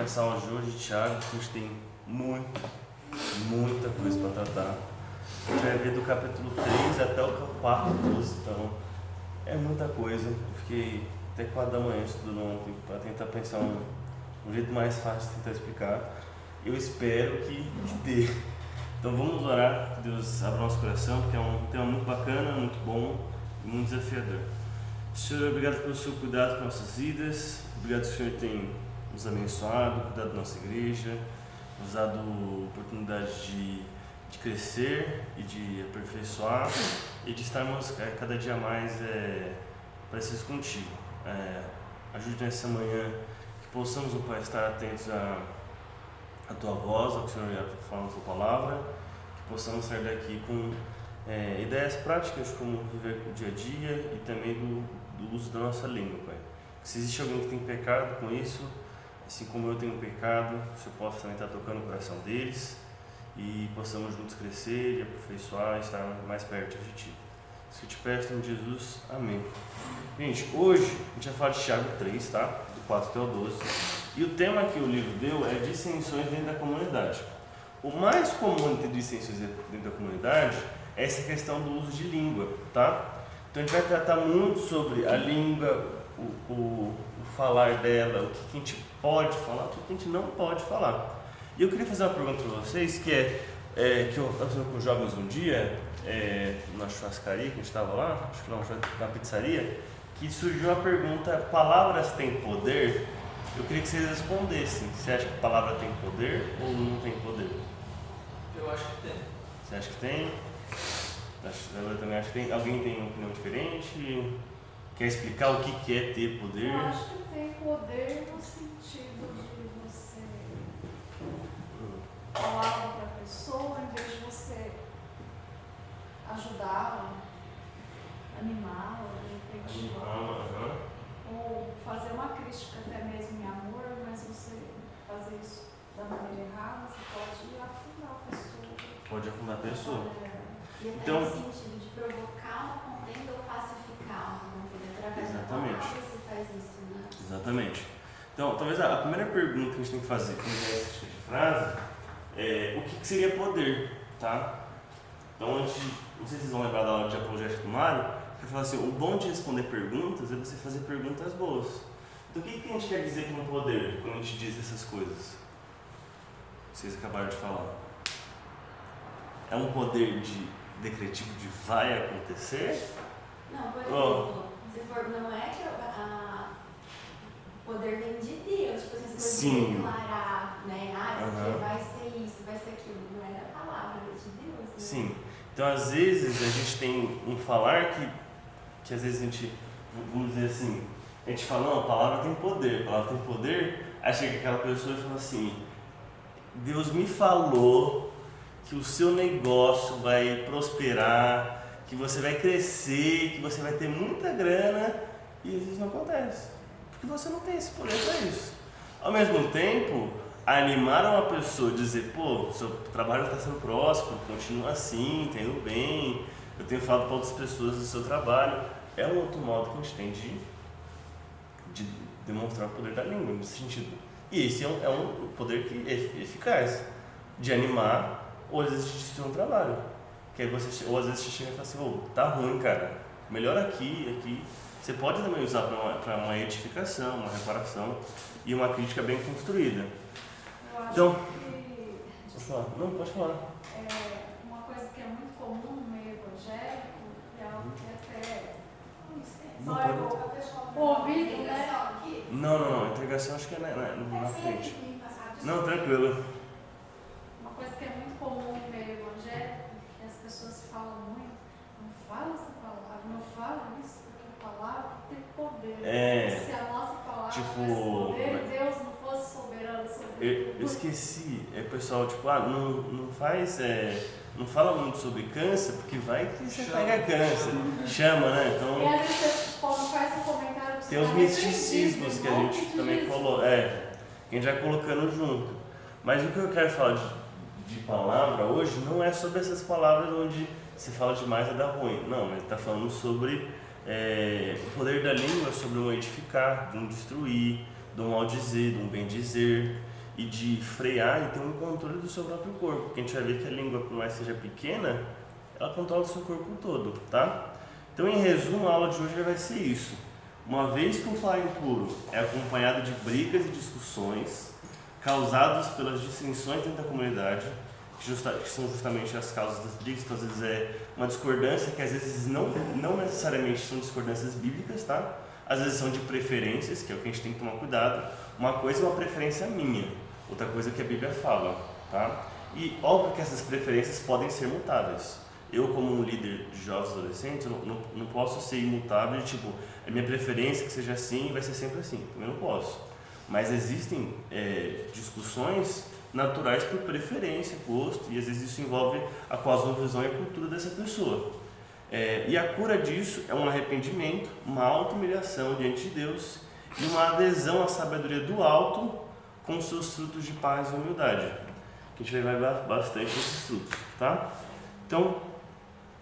começar o de hoje, Thiago, que a gente tem muita coisa para tratar. A gente vai ver do capítulo 3 até o 4, 12, então é muita coisa. Eu fiquei até 4 da manhã estudando ontem para tentar pensar um jeito mais fácil de tentar explicar. Eu espero que dê. Então vamos orar, que Deus abra nosso coração, porque é um tema muito bacana, muito bom e muito desafiador. Senhor, obrigado pelo seu cuidado com nossas vidas, obrigado que o Senhor tem nos abençoado, cuidado da nossa igreja, nos dado oportunidade de crescer e de aperfeiçoar e de estarmos cada dia mais parecidos contigo. Ajude nessa manhã que possamos, Pai, estar atentos a tua voz, ao que o Senhor ia falar na tua palavra, que possamos sair daqui com ideias práticas como viver o dia a dia e também do uso da nossa língua, Pai. Se existe alguém que tem pecado com isso, assim como eu tenho pecado, o Senhor possa também estar tocando o coração deles e possamos juntos crescer e aperfeiçoar e estar mais perto de Ti. Isso eu te peço em nome de Jesus. Amém. Gente, hoje a gente vai falar de Tiago 3, tá? Do 4 até o 12. E o tema que o livro deu é dissensões dentro da comunidade. O mais comum de dissensões dentro da comunidade é essa questão do uso de língua, tá? Então a gente vai tratar muito sobre a língua, o falar dela, o que a gente pode falar, o que a gente não pode falar. E eu queria fazer uma pergunta para vocês, que que eu estava falando com os jovens um dia, na churrascaria, que a gente estava lá, acho que na pizzaria, que surgiu a pergunta: palavras têm poder? Eu queria que vocês respondessem. Você acha que a palavra tem poder ou não tem poder? Eu acho que tem. Você acha que tem? Eu também acho que tem. Alguém tem uma opinião diferente? Quer explicar o que é ter poder? Eu acho que tem poder no sentido de você falar algo para a pessoa, em vez de você ajudá-la, animá-la, de repente, ou fazer uma crítica até mesmo em amor, mas você fazer isso da maneira errada, você pode afundar a pessoa. Pode afundar a pessoa. E até Então, no sentido de provocar uma contenda ou pacificar uma contenda. Através da exatamente. palavra você faz isso, né? Exatamente. Então, talvez a primeira pergunta que a gente tem que fazer quando é esse tipo de frase é o que seria poder, tá? Então, não sei se vocês vão lembrar da aula de apologética do Mário, que fala assim: o bom de responder perguntas é você fazer perguntas boas. Então, o que a gente quer dizer com poder quando a gente diz essas coisas? Vocês acabaram de falar. É um poder decretivo de vai acontecer? Não, por exemplo, se for, não é que o poder vem de Deus, tipo assim, você pode declarar, né? Porque vai ser isso, vai ser aquilo, não é da palavra de Deus, né? Sim. Então, às vezes, a gente tem um falar que às vezes a gente, vamos dizer assim, a gente fala: não, a palavra tem poder, aí chega aquela pessoa e fala assim: Deus me falou que o seu negócio vai prosperar, que você vai crescer, que você vai ter muita grana, e às vezes não acontece, porque você não tem esse poder para isso. Ao mesmo tempo, animar uma pessoa, dizer: pô, seu trabalho está sendo próspero, continua assim, tá indo bem, eu tenho falado para outras pessoas do seu trabalho, é um outro modo que a gente tem de demonstrar o poder da língua, nesse sentido. E esse é um poder que é eficaz, de animar, ou às vezes de destruir um trabalho. Que aí ou às vezes você chega e fala assim: tá ruim, cara, melhor aqui. Você pode também usar para uma edificação, uma reparação e uma crítica bem construída. Eu acho Então, que... Pode falar. Não, pode falar. Uma coisa que é muito comum no meio evangélico, é algo que até... Não, só eu ouvido, né? Não, a entregação acho que é na frente. Não, tranquilo. Uma coisa que é muito comum no meio evangélico, que as pessoas falam muito: não fala essa palavra, não fala isso, porque a palavra tem poder. Se a nossa palavra tivesse poder, Deus não fosse soberano sobre Eu esqueci, pessoal, tipo, não fala muito sobre câncer, porque vai que você pega câncer, chama, né? Então, e às vezes você faz um comentário, tem os misticismos que a gente também coloca, que a gente vai colocando junto. Mas o que eu quero falar de palavra hoje não é sobre essas palavras onde se fala demais é dar ruim, não, mas está falando sobre o poder da língua, sobre um edificar, de um destruir, do mal dizer, do bem dizer, e de frear e ter um controle do seu próprio corpo. Porque a gente vai ver que a língua, por mais que seja pequena, ela controla o seu corpo todo, tá? Então, em resumo, a aula de hoje vai ser isso. Uma vez que o falar impuro é acompanhado de brigas e discussões causadas pelas dissensões dentro da comunidade, que são justamente as causas das brigas, então às vezes é uma discordância que às vezes não necessariamente são discordâncias bíblicas, tá? Às vezes são de preferências, que é o que a gente tem que tomar cuidado. Uma coisa é uma preferência minha, outra coisa é que a Bíblia fala, tá? E óbvio que essas preferências podem ser mutáveis. Eu, como um líder de jovens adolescentes, não posso ser imutável de tipo, é minha preferência que seja assim e vai ser sempre assim. Eu não posso. Mas existem discussões naturais por preferência, gosto, e às vezes isso envolve a cosmovisão e a cultura dessa pessoa. E a cura disso é um arrependimento, uma auto-humilhação diante de Deus e uma adesão à sabedoria do alto com seus frutos de paz e humildade. Que a gente vai ver bastante esses frutos, tá? Então,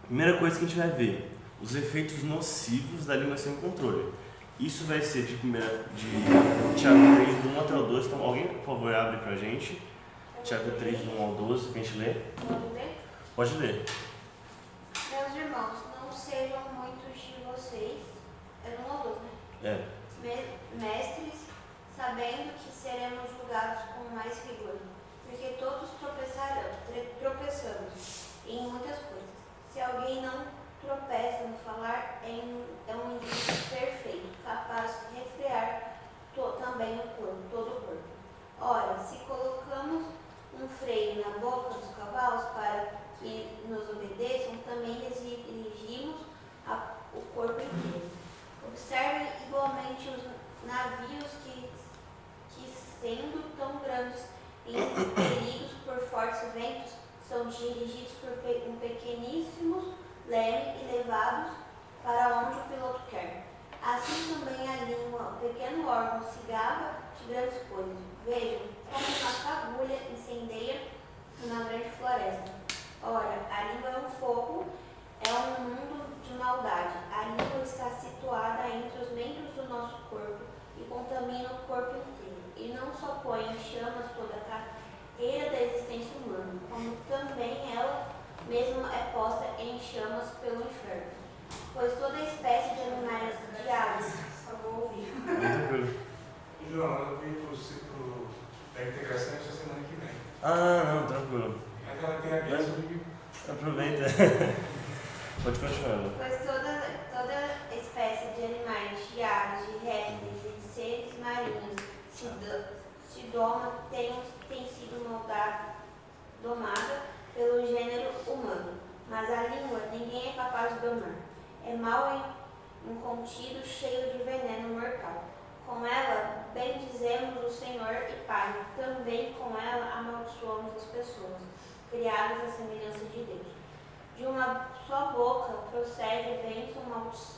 primeira coisa que a gente vai ver, os efeitos nocivos da língua sem controle. Isso vai ser de Tiago 3, do 1 até o 12. Então, alguém, por favor, abre pra gente. Tiago 3, do 1 ao 12, que a gente lê. Pode ler? Pode ler. Meus irmãos, não sejam muitos de vocês, é no 1 ao 12, né? Mestres, sabendo que seremos julgados com mais rigor, porque todos tropeçamos em muitas coisas. Se alguém não tropeça no falar, é um indivíduo perfeito, capaz de refrear também o corpo, todo o corpo. Ora, se colocamos um freio na boca dos cavalos para que nos obedeçam, também exigimos o corpo inteiro. Observe igualmente os navios que sendo tão grandes e impelidos por fortes ventos, são dirigidos por um pequeníssimo leme e levados para onde o piloto quer. Assim também a língua, o pequeno órgão, se gaba de grandes coisas. Vejam como uma fagulha incendeia uma grande floresta. Ora, a língua é um fogo, é um mundo de maldade. A língua está situada entre os membros do nosso corpo e contamina o corpo inteiro. E não só põe em chamas toda a carreira da existência humana, como também ela mesma é posta em chamas pelo inferno. Pois toda espécie de animais de aves, só vou ouvir. João, eu vim para o ciclo da integração essa semana que vem. Não, tranquilo. Mas ela tem a minha sobre... Aproveita. Pode continuar. Pois toda espécie de animais, de aves, de répteis e de seres marinhos se doma, tem sido domada pelo gênero humano. Mas a língua ninguém é capaz de domar. É mal incontido, cheio de veneno mortal. Com ela bendizemos o Senhor e Pai. Também com ela amaldiçoamos as pessoas, criadas à semelhança de Deus. De uma só boca procede bênção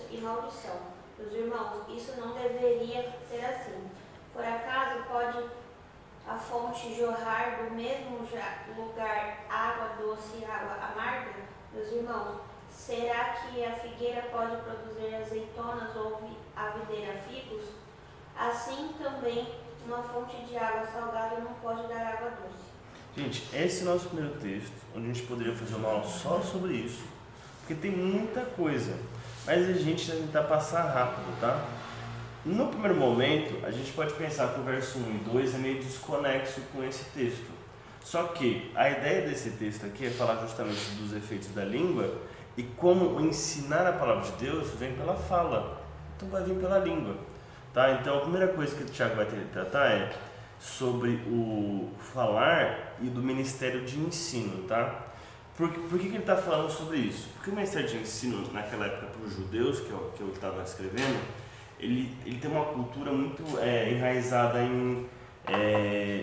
e maldição. Meus irmãos, isso não deveria ser assim. Por acaso pode a fonte jorrar do mesmo lugar água doce e água amarga? Meus irmãos, será que a figueira pode produzir azeitonas ou a videira figos? Assim também uma fonte de água salgada não pode dar água doce. Gente, esse é o nosso primeiro texto, onde a gente poderia fazer uma aula só sobre isso, porque tem muita coisa, mas a gente vai tentar passar rápido, tá? No primeiro momento, a gente pode pensar que o verso 1 e 2 é meio desconexo com esse texto. Só que a ideia desse texto aqui é falar justamente dos efeitos da língua e como ensinar a palavra de Deus vem pela fala, então vai vir pela língua. Tá? Então a primeira coisa que o Tiago vai ter que tratar é sobre o falar e do ministério de ensino, tá? Por que ele está falando sobre isso? Porque o ministério de ensino naquela época para os judeus, que é o que eu estava escrevendo, ele tem uma cultura muito enraizada em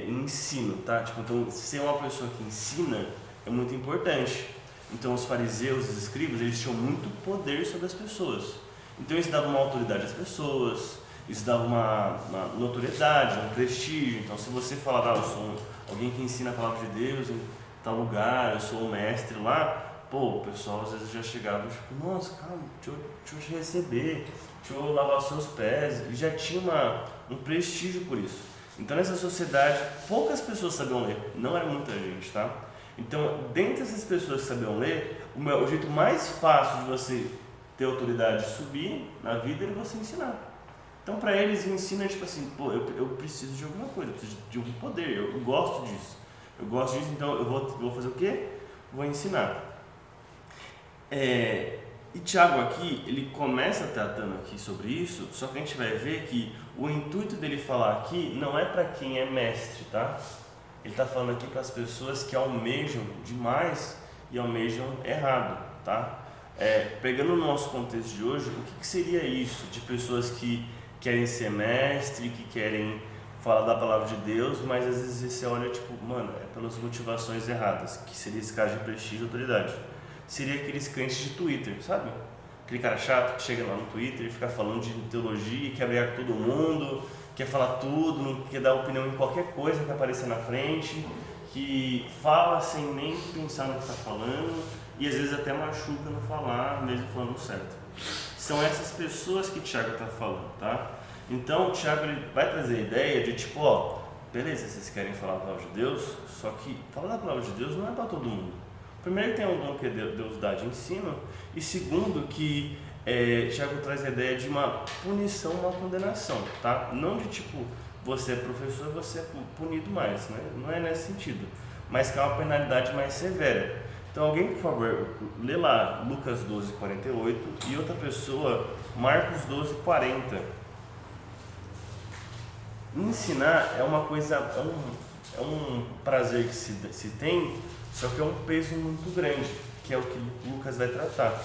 ensino, tá? Tipo, então ser uma pessoa que ensina é muito importante. Então os fariseus, os escribas, eles tinham muito poder sobre as pessoas. Então isso dava uma autoridade às pessoas. Isso dava uma notoriedade, um prestígio. Então, se você falar, eu sou alguém que ensina a palavra de Deus em tal lugar, eu sou o mestre lá, o pessoal às vezes já chegava tipo, nossa, calma, deixa eu te receber, deixa eu lavar seus pés, e já tinha um prestígio por isso. Então nessa sociedade, poucas pessoas sabiam ler, não era muita gente, tá? Então, dentre essas pessoas que sabiam ler, o jeito mais fácil de você ter autoridade de subir na vida é você ensinar. Então, para eles, o ensino é tipo assim, eu preciso de alguma coisa, eu preciso de algum poder, eu gosto disso. Então eu vou fazer o quê? Vou ensinar. E Tiago aqui, ele começa tratando aqui sobre isso, só que a gente vai ver que o intuito dele falar aqui não é para quem é mestre, tá? Ele está falando aqui para as pessoas que almejam demais e almejam errado, tá? Pegando o nosso contexto de hoje, o que seria isso de pessoas que querem ser mestre, que querem falar da palavra de Deus, mas às vezes você olha tipo, mano, é pelas motivações erradas, que seria esse caso de prestígio e autoridade. Seria aqueles crentes de Twitter, sabe? Aquele cara chato que chega lá no Twitter e fica falando de teologia, quer brigar com todo mundo, quer falar tudo, não quer dar opinião em qualquer coisa que aparecer na frente, que fala sem nem pensar no que está falando e às vezes até machuca no falar, mesmo falando certo. São essas pessoas que Tiago está falando, tá? Então, o Tiago ele vai trazer a ideia de tipo, beleza, vocês querem falar da palavra de Deus, só que falar da palavra de Deus não é para todo mundo. Primeiro, tem um dom que Deus dá de ensino, e segundo, que Tiago traz a ideia de uma punição, uma condenação, tá? Não de tipo, você é professor, você é punido mais, né? Não é nesse sentido, mas que é uma penalidade mais severa. Então, alguém, por favor, lê lá Lucas 12:48 e outra pessoa, Marcos 12:40. Ensinar é uma coisa, é um prazer que se tem, só que é um peso muito grande, que é o que Lucas vai tratar.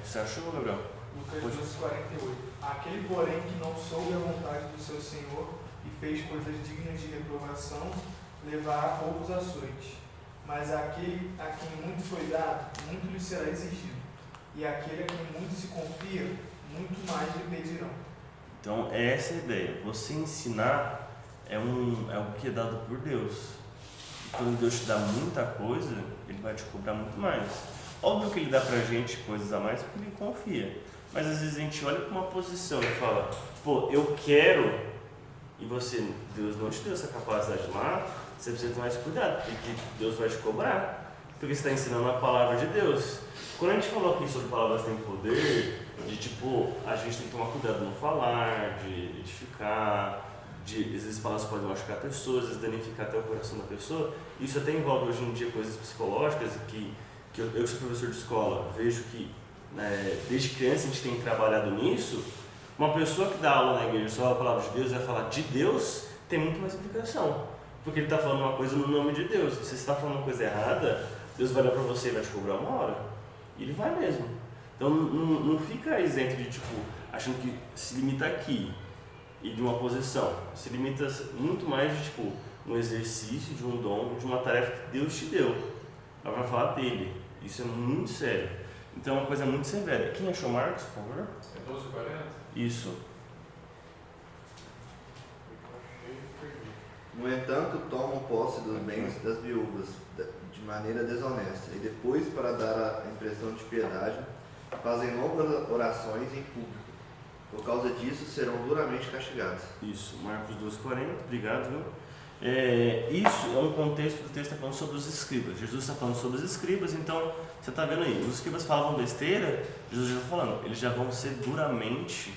Você achou, Gabriel? Lucas 12:48. Aquele, porém, que não soube a vontade do seu Senhor e fez coisas dignas de reprovação, levará poucos açoites. Mas aquele a quem muito foi dado, muito lhe será exigido. E aquele a quem muito se confia, muito mais lhe pedirão. Então, é essa a ideia. Você ensinar é algo que é dado por Deus. E quando Deus te dá muita coisa, Ele vai te cobrar muito mais. Óbvio que Ele dá pra gente coisas a mais porque Ele confia. Mas às vezes a gente olha para uma posição e fala, eu quero, e Deus não te deu essa capacidade lá, você precisa ter mais cuidado, porque Deus vai te cobrar. Porque você está ensinando a palavra de Deus. Quando a gente falou aqui sobre palavras têm poder, de tipo, a gente tem que tomar cuidado no falar, de edificar, às vezes palavras podem machucar pessoas, às vezes danificar até o coração da pessoa. Isso até envolve hoje em dia coisas psicológicas que eu que sou professor de escola, vejo que desde criança a gente tem trabalhado nisso. Uma pessoa que dá aula na igreja só a palavra de Deus vai falar de Deus, tem muito mais implicação, porque ele está falando uma coisa no nome de Deus. Se você está falando uma coisa errada, Deus vai olhar para você e vai te cobrar uma hora, e Ele vai mesmo. Então não fica isento de achando que se limita aqui e de uma posição, se limita muito mais de um exercício, de um dom, de uma tarefa que Deus te deu. Ela vai falar dele, isso é muito sério. Então é uma coisa muito severa. Quem achou Marcos, por favor? É 12:40? Isso. No entanto, tomam posse dos bens das viúvas de maneira desonesta e depois, para dar a impressão de piedade, fazem longas orações em público. Por causa disso, serão duramente castigados. Isso, Marcos 12:40, obrigado, viu? Isso é um contexto do texto que está falando sobre os escribas. Jesus está falando sobre os escribas, então você está vendo aí, os escribas falavam besteira, Jesus já está falando, eles já vão ser duramente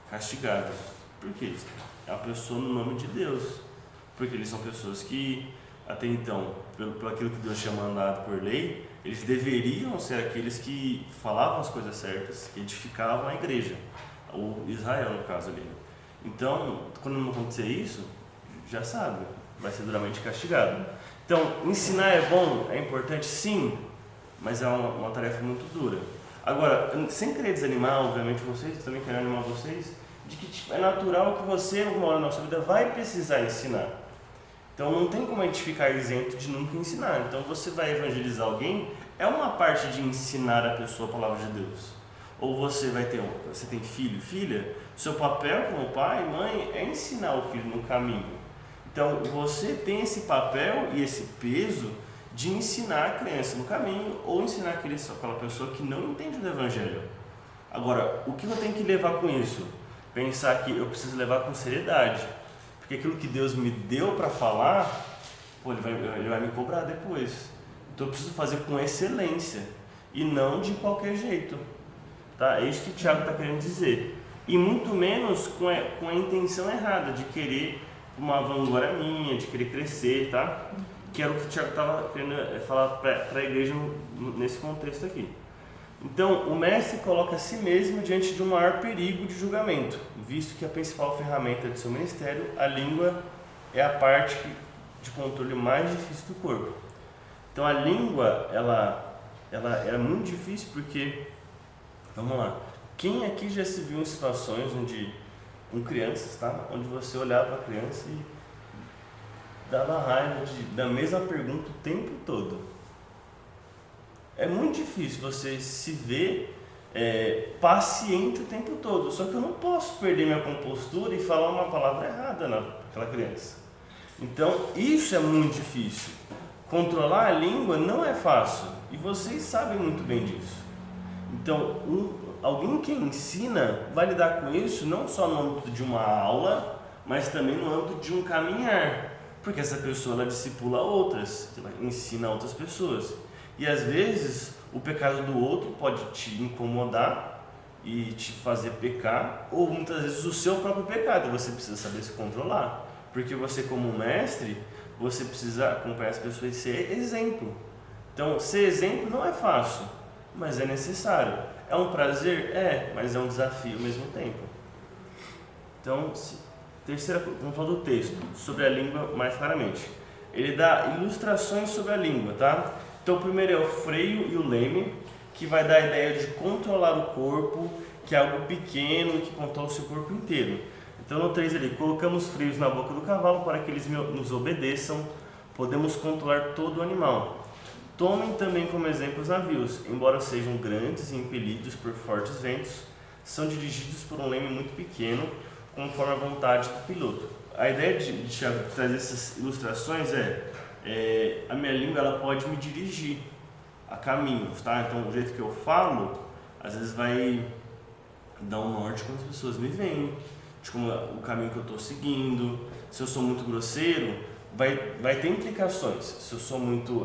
castigados. Por quê? É uma pessoa no nome de Deus, porque eles são pessoas que, até então, pelo aquilo que Deus tinha mandado por lei, eles deveriam ser aqueles que falavam as coisas certas, que edificavam a igreja, ou Israel no caso ali. Então, quando não acontecer isso, já sabe, vai ser duramente castigado. Então, ensinar é bom, é importante sim, mas é uma tarefa muito dura. Agora, sem querer desanimar, obviamente, vocês, eu também quero animar vocês, de que é natural que você, alguma hora na nossa vida, vai precisar ensinar. Então, não tem como a gente ficar isento de nunca ensinar. Então, você vai evangelizar alguém, é uma parte de ensinar a pessoa a palavra de Deus. Ou você tem filho, filha, seu papel como pai e mãe é ensinar o filho no caminho. Então, você tem esse papel e esse peso de ensinar a criança no caminho ou ensinar aquela pessoa que não entende do Evangelho. Agora, o que eu tenho que levar com isso? Pensar que eu preciso levar com seriedade, porque aquilo que Deus me deu para falar, pô, ele vai me cobrar depois. Então eu preciso fazer com excelência e não de qualquer jeito. Tá? É isso que o Tiago está querendo dizer. E muito menos com a intenção errada de querer uma vanglória minha, de querer crescer, tá? Que era o que o Tiago estava querendo falar para a igreja nesse contexto aqui. Então, o mestre coloca a si mesmo diante de um maior perigo de julgamento, visto que a principal ferramenta de seu ministério, a língua, é a parte de controle mais difícil do corpo. Então, a língua, ela é muito difícil porque, vamos lá, quem aqui já se viu em situações com crianças, tá? Onde você olhava para a criança e dava raiva da mesma pergunta o tempo todo. É muito difícil você se ver paciente o tempo todo. Só que eu não posso perder minha compostura e falar uma palavra errada naquela criança. Então, isso é muito difícil. Controlar a língua não é fácil. E vocês sabem muito bem disso. Então, alguém que ensina vai lidar com isso não só no âmbito de uma aula, mas também no âmbito de um caminhar. Porque essa pessoa ela discipula outras, ela ensina outras pessoas. E às vezes o pecado do outro pode te incomodar e te fazer pecar, ou muitas vezes o seu próprio pecado, e você precisa saber se controlar. Porque você, como mestre, você precisa acompanhar as pessoas e ser exemplo. Então, ser exemplo não é fácil, mas é necessário. É um prazer? É, mas é um desafio ao mesmo tempo. Então, terceira coisa, vamos falar do texto, sobre a língua mais claramente. Ele dá ilustrações sobre a língua, tá? Então, o primeiro é o freio e o leme, que vai dar a ideia de controlar o corpo, que é algo pequeno e que controla o seu corpo inteiro. Então, no 3 ali, colocamos freios na boca do cavalo para que eles nos obedeçam, podemos controlar todo o animal. Tomem também como exemplo os navios, embora sejam grandes e impelidos por fortes ventos, são dirigidos por um leme muito pequeno, conforme a vontade do piloto. A ideia de trazer essas ilustrações a minha língua ela pode me dirigir a caminhos, tá? Então o jeito que eu falo, às vezes vai dar um norte como as pessoas me veem, de como o caminho que eu estou seguindo. Se eu sou muito grosseiro, vai ter implicações. Se eu sou muito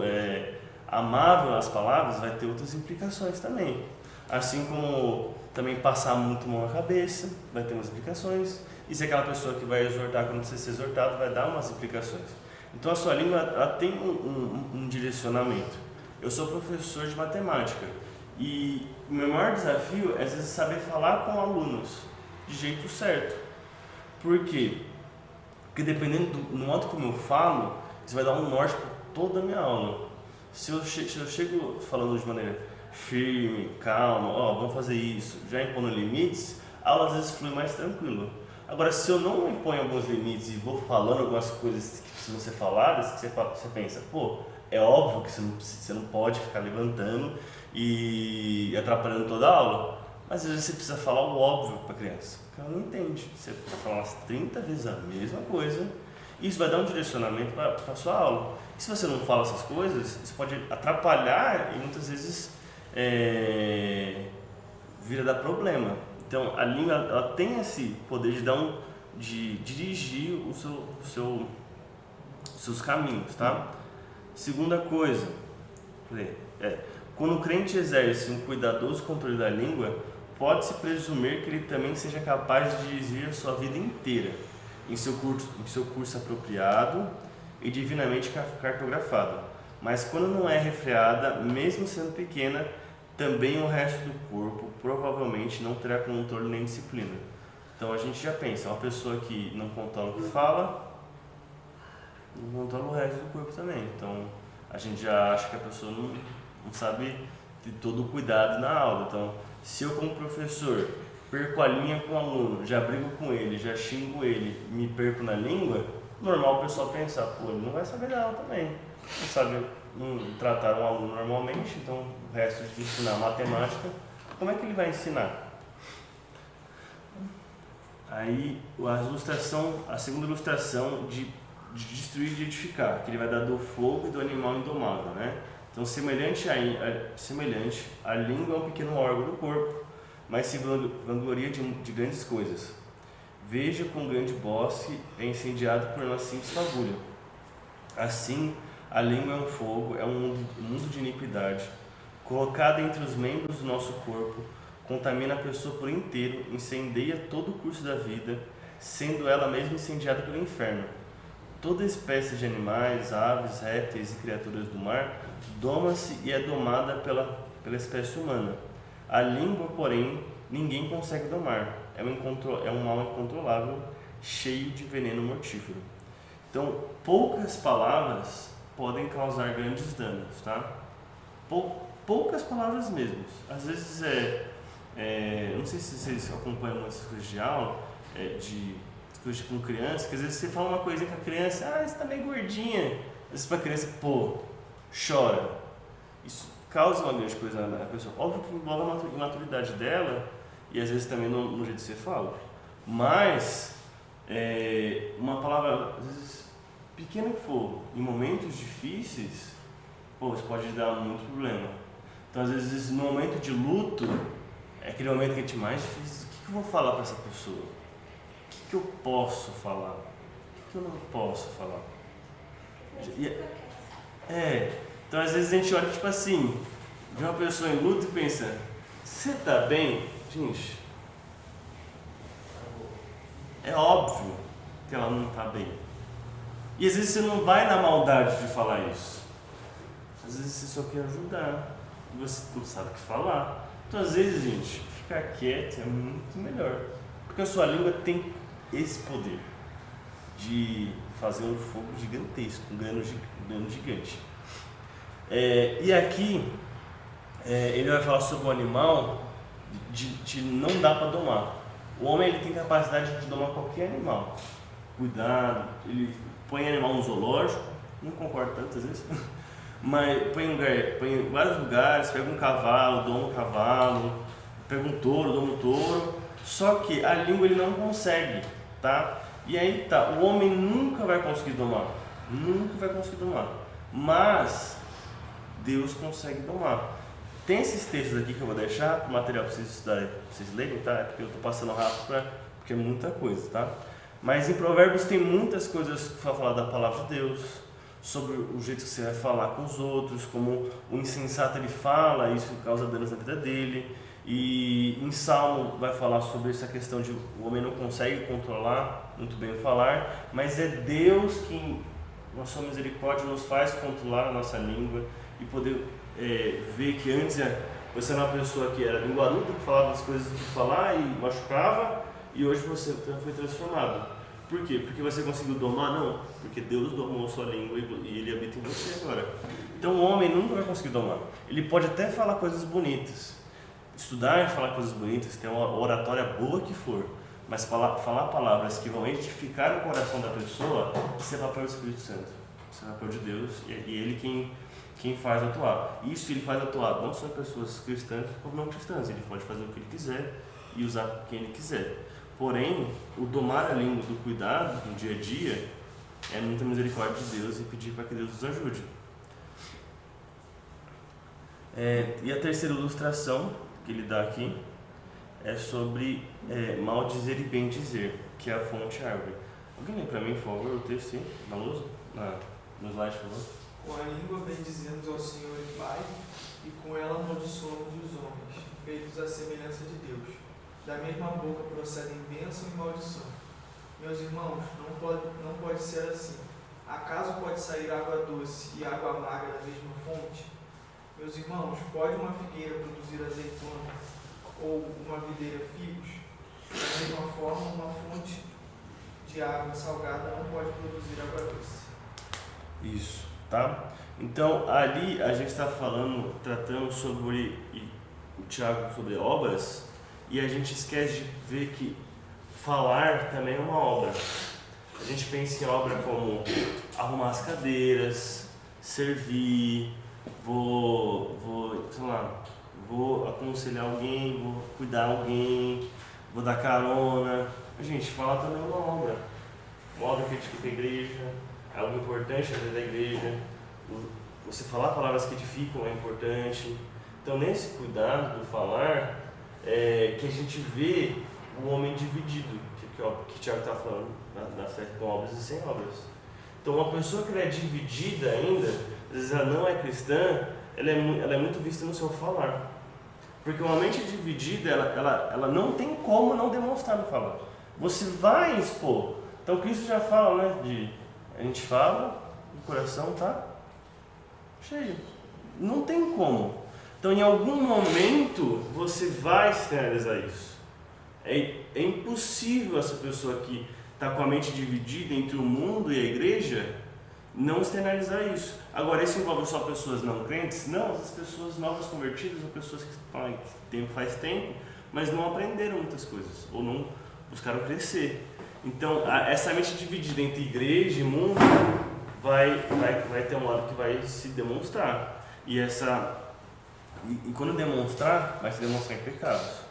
amável nas palavras, vai ter outras implicações também. Assim como também passar muito mão na cabeça, vai ter umas implicações. E se aquela pessoa que vai exortar quando você ser exortado, vai dar umas implicações. Então a sua língua ela tem um direcionamento. Eu sou professor de matemática e o meu maior desafio é às vezes saber falar com alunos de jeito certo. Por quê? Porque dependendo do modo como eu falo, isso vai dar um norte para toda a minha aula. Se eu chego falando de maneira firme, calma, vamos fazer isso, já impondo limites, a aula às vezes flui mais tranquilo. Agora, se eu não imponho alguns limites e vou falando algumas coisas que precisam ser faladas, que você pensa, é óbvio que você não pode ficar levantando e atrapalhando toda a aula, mas às vezes você precisa falar o óbvio para a criança, porque ela não entende. Você vai falar umas 30 vezes a mesma coisa, e isso vai dar um direcionamento para a sua aula. E se você não fala essas coisas, isso pode atrapalhar e muitas vezes vira dar problema. Então, a língua ela tem esse poder de dirigir os seus caminhos, tá? Segunda coisa, quando o crente exerce um cuidadoso controle da língua, pode-se presumir que ele também seja capaz de dirigir a sua vida inteira em seu curso apropriado e divinamente cartografado. Mas quando não é refreada, mesmo sendo pequena, também o resto do corpo provavelmente não terá controle nem disciplina. Então a gente já pensa, uma pessoa que não controla o que fala, não controla o resto do corpo também. Então a gente já acha que a pessoa não sabe ter todo o cuidado na aula. Então, se eu como professor perco a linha com o aluno, já brigo com ele, já xingo ele, me perco na língua, normal o pessoal pensar, ele não vai saber da aula também, não sabe tratar um aluno normalmente, então o resto de ensinar matemática, como é que ele vai ensinar? Aí a segunda ilustração de destruir e de edificar, que ele vai dar do fogo e do animal indomável, né? Então, semelhante, a língua é um pequeno órgão do corpo, mas se vangloria de grandes coisas. Veja com grande bosque é incendiado por uma simples fagulha. Assim, a língua é um fogo, é um mundo de iniquidade, colocada entre os membros do nosso corpo, contamina a pessoa por inteiro, incendeia todo o curso da vida, sendo ela mesma incendiada pelo inferno. Toda espécie de animais, aves, répteis e criaturas do mar doma-se e é domada pela espécie humana. A língua, porém, ninguém consegue domar. É um mal incontrolável, cheio de veneno mortífero. Então, poucas palavras podem causar grandes danos, tá? Poucas palavras mesmo. Às vezes não sei se vocês acompanham muitas coisas de aula, de coisas com criança, que às vezes você fala uma coisinha com a criança, você tá meio gordinha. Às vezes pra criança, chora. Isso causa uma grande coisa na pessoa. Óbvio que envolve a maturidade dela e às vezes também no jeito que você fala. Mas, uma palavra, às vezes, pequena que for, em momentos difíceis, isso pode dar muito problema. Então, às vezes, no momento de luto, é aquele momento que a gente mais difícil. O que eu vou falar para essa pessoa? O que eu posso falar? O que eu não posso falar? Então, às vezes, a gente olha, tipo assim, vê uma pessoa em luto e pensa, você tá bem? Gente, é óbvio que ela não tá bem. E às vezes você não vai na maldade de falar isso. Às vezes você só quer ajudar e você não sabe o que falar. Então, às vezes, gente, ficar quieto é muito melhor. Porque a sua língua tem esse poder de fazer um fogo gigantesco, um grano gigante. E aqui, ele vai falar sobre o animal de não dá para domar. O homem ele tem capacidade de domar qualquer animal. Cuidado, ele põe animal no zoológico, não concordo tantas vezes, mas põe em vários lugares, pega um cavalo, doma um cavalo, pega um touro, doma um touro, só que a língua ele não consegue, tá? E aí tá, o homem nunca vai conseguir domar, mas Deus consegue domar. Tem esses textos aqui que eu vou deixar, o material para vocês estudarem, para vocês lerem, tá? É porque eu estou passando rápido, porque é muita coisa, tá? Mas em Provérbios tem muitas coisas que falam da palavra de Deus, sobre o jeito que você vai falar com os outros, como o insensato ele fala, isso causa danos na vida dele. E em Salmo vai falar sobre essa questão de o homem não consegue controlar muito bem o falar, mas é Deus que, na sua misericórdia, nos faz controlar a nossa língua e poder ver que antes você era uma pessoa que era linguaruda, que falava as coisas que falar e machucava, e hoje você foi transformado. Por quê? Porque você conseguiu domar? Não, porque Deus domou a sua língua e Ele habita em você agora. Então o homem nunca vai conseguir domar. Ele pode até falar coisas bonitas, estudar e falar coisas bonitas, ter uma oratória boa que for, mas falar palavras que vão edificar o coração da pessoa, isso é papel do Espírito Santo, isso é papel de Deus, e Ele quem faz atuar. Isso Ele faz atuar não só pessoas cristãs como não cristãs. Ele pode fazer o que Ele quiser e usar quem Ele quiser. Porém, o domar a língua do cuidado no dia a dia é muita misericórdia de Deus e pedir para que Deus nos ajude. E a terceira ilustração que ele dá aqui é sobre mal dizer e bem dizer, que é a fonte árvore. Alguém lê para mim, por favor, o texto aí, na luz? No slide, por favor. Com a língua bendizemos ao Senhor e Pai, e com ela amaldiçoamos os homens, feitos à semelhança de Deus. Da mesma boca procedem bênção e maldição. Meus irmãos, não pode ser assim. Acaso pode sair água doce e água amarga da mesma fonte? Meus irmãos, pode uma figueira produzir azeitona ou uma videira figos? Da mesma forma, uma fonte de água salgada não pode produzir água doce. Isso, tá? Então, ali a gente está tratando sobre o Tiago sobre obras, e a gente esquece de ver que falar também é uma obra. A gente pensa em obra como arrumar as cadeiras, servir, vou aconselhar alguém, vou cuidar de alguém, vou dar carona. Gente, falar também é uma obra. Uma obra que a gente fica na igreja, algo importante dentro da igreja. Você falar palavras que edificam é importante. Então, nesse cuidado do falar, que a gente vê o homem dividido, que o Tiago está falando, na fé com obras e sem obras. Então, uma pessoa que é dividida ainda, às vezes ela não é cristã, ela é muito vista no seu falar. Porque uma mente dividida, ela não tem como não demonstrar no falar. Você vai expor. Então, Cristo já fala, né, a gente fala, o coração está cheio. Não tem como. Então, em algum momento, você vai externalizar isso. É impossível essa pessoa que está com a mente dividida entre o mundo e a igreja não externalizar isso. Agora, isso envolve só pessoas não crentes? Não, as pessoas novas convertidas são pessoas que faz tempo, mas não aprenderam muitas coisas, ou não buscaram crescer. Então, essa mente dividida entre igreja e mundo vai ter um lado que vai se demonstrar. E quando demonstrar, vai se demonstrar em pecados.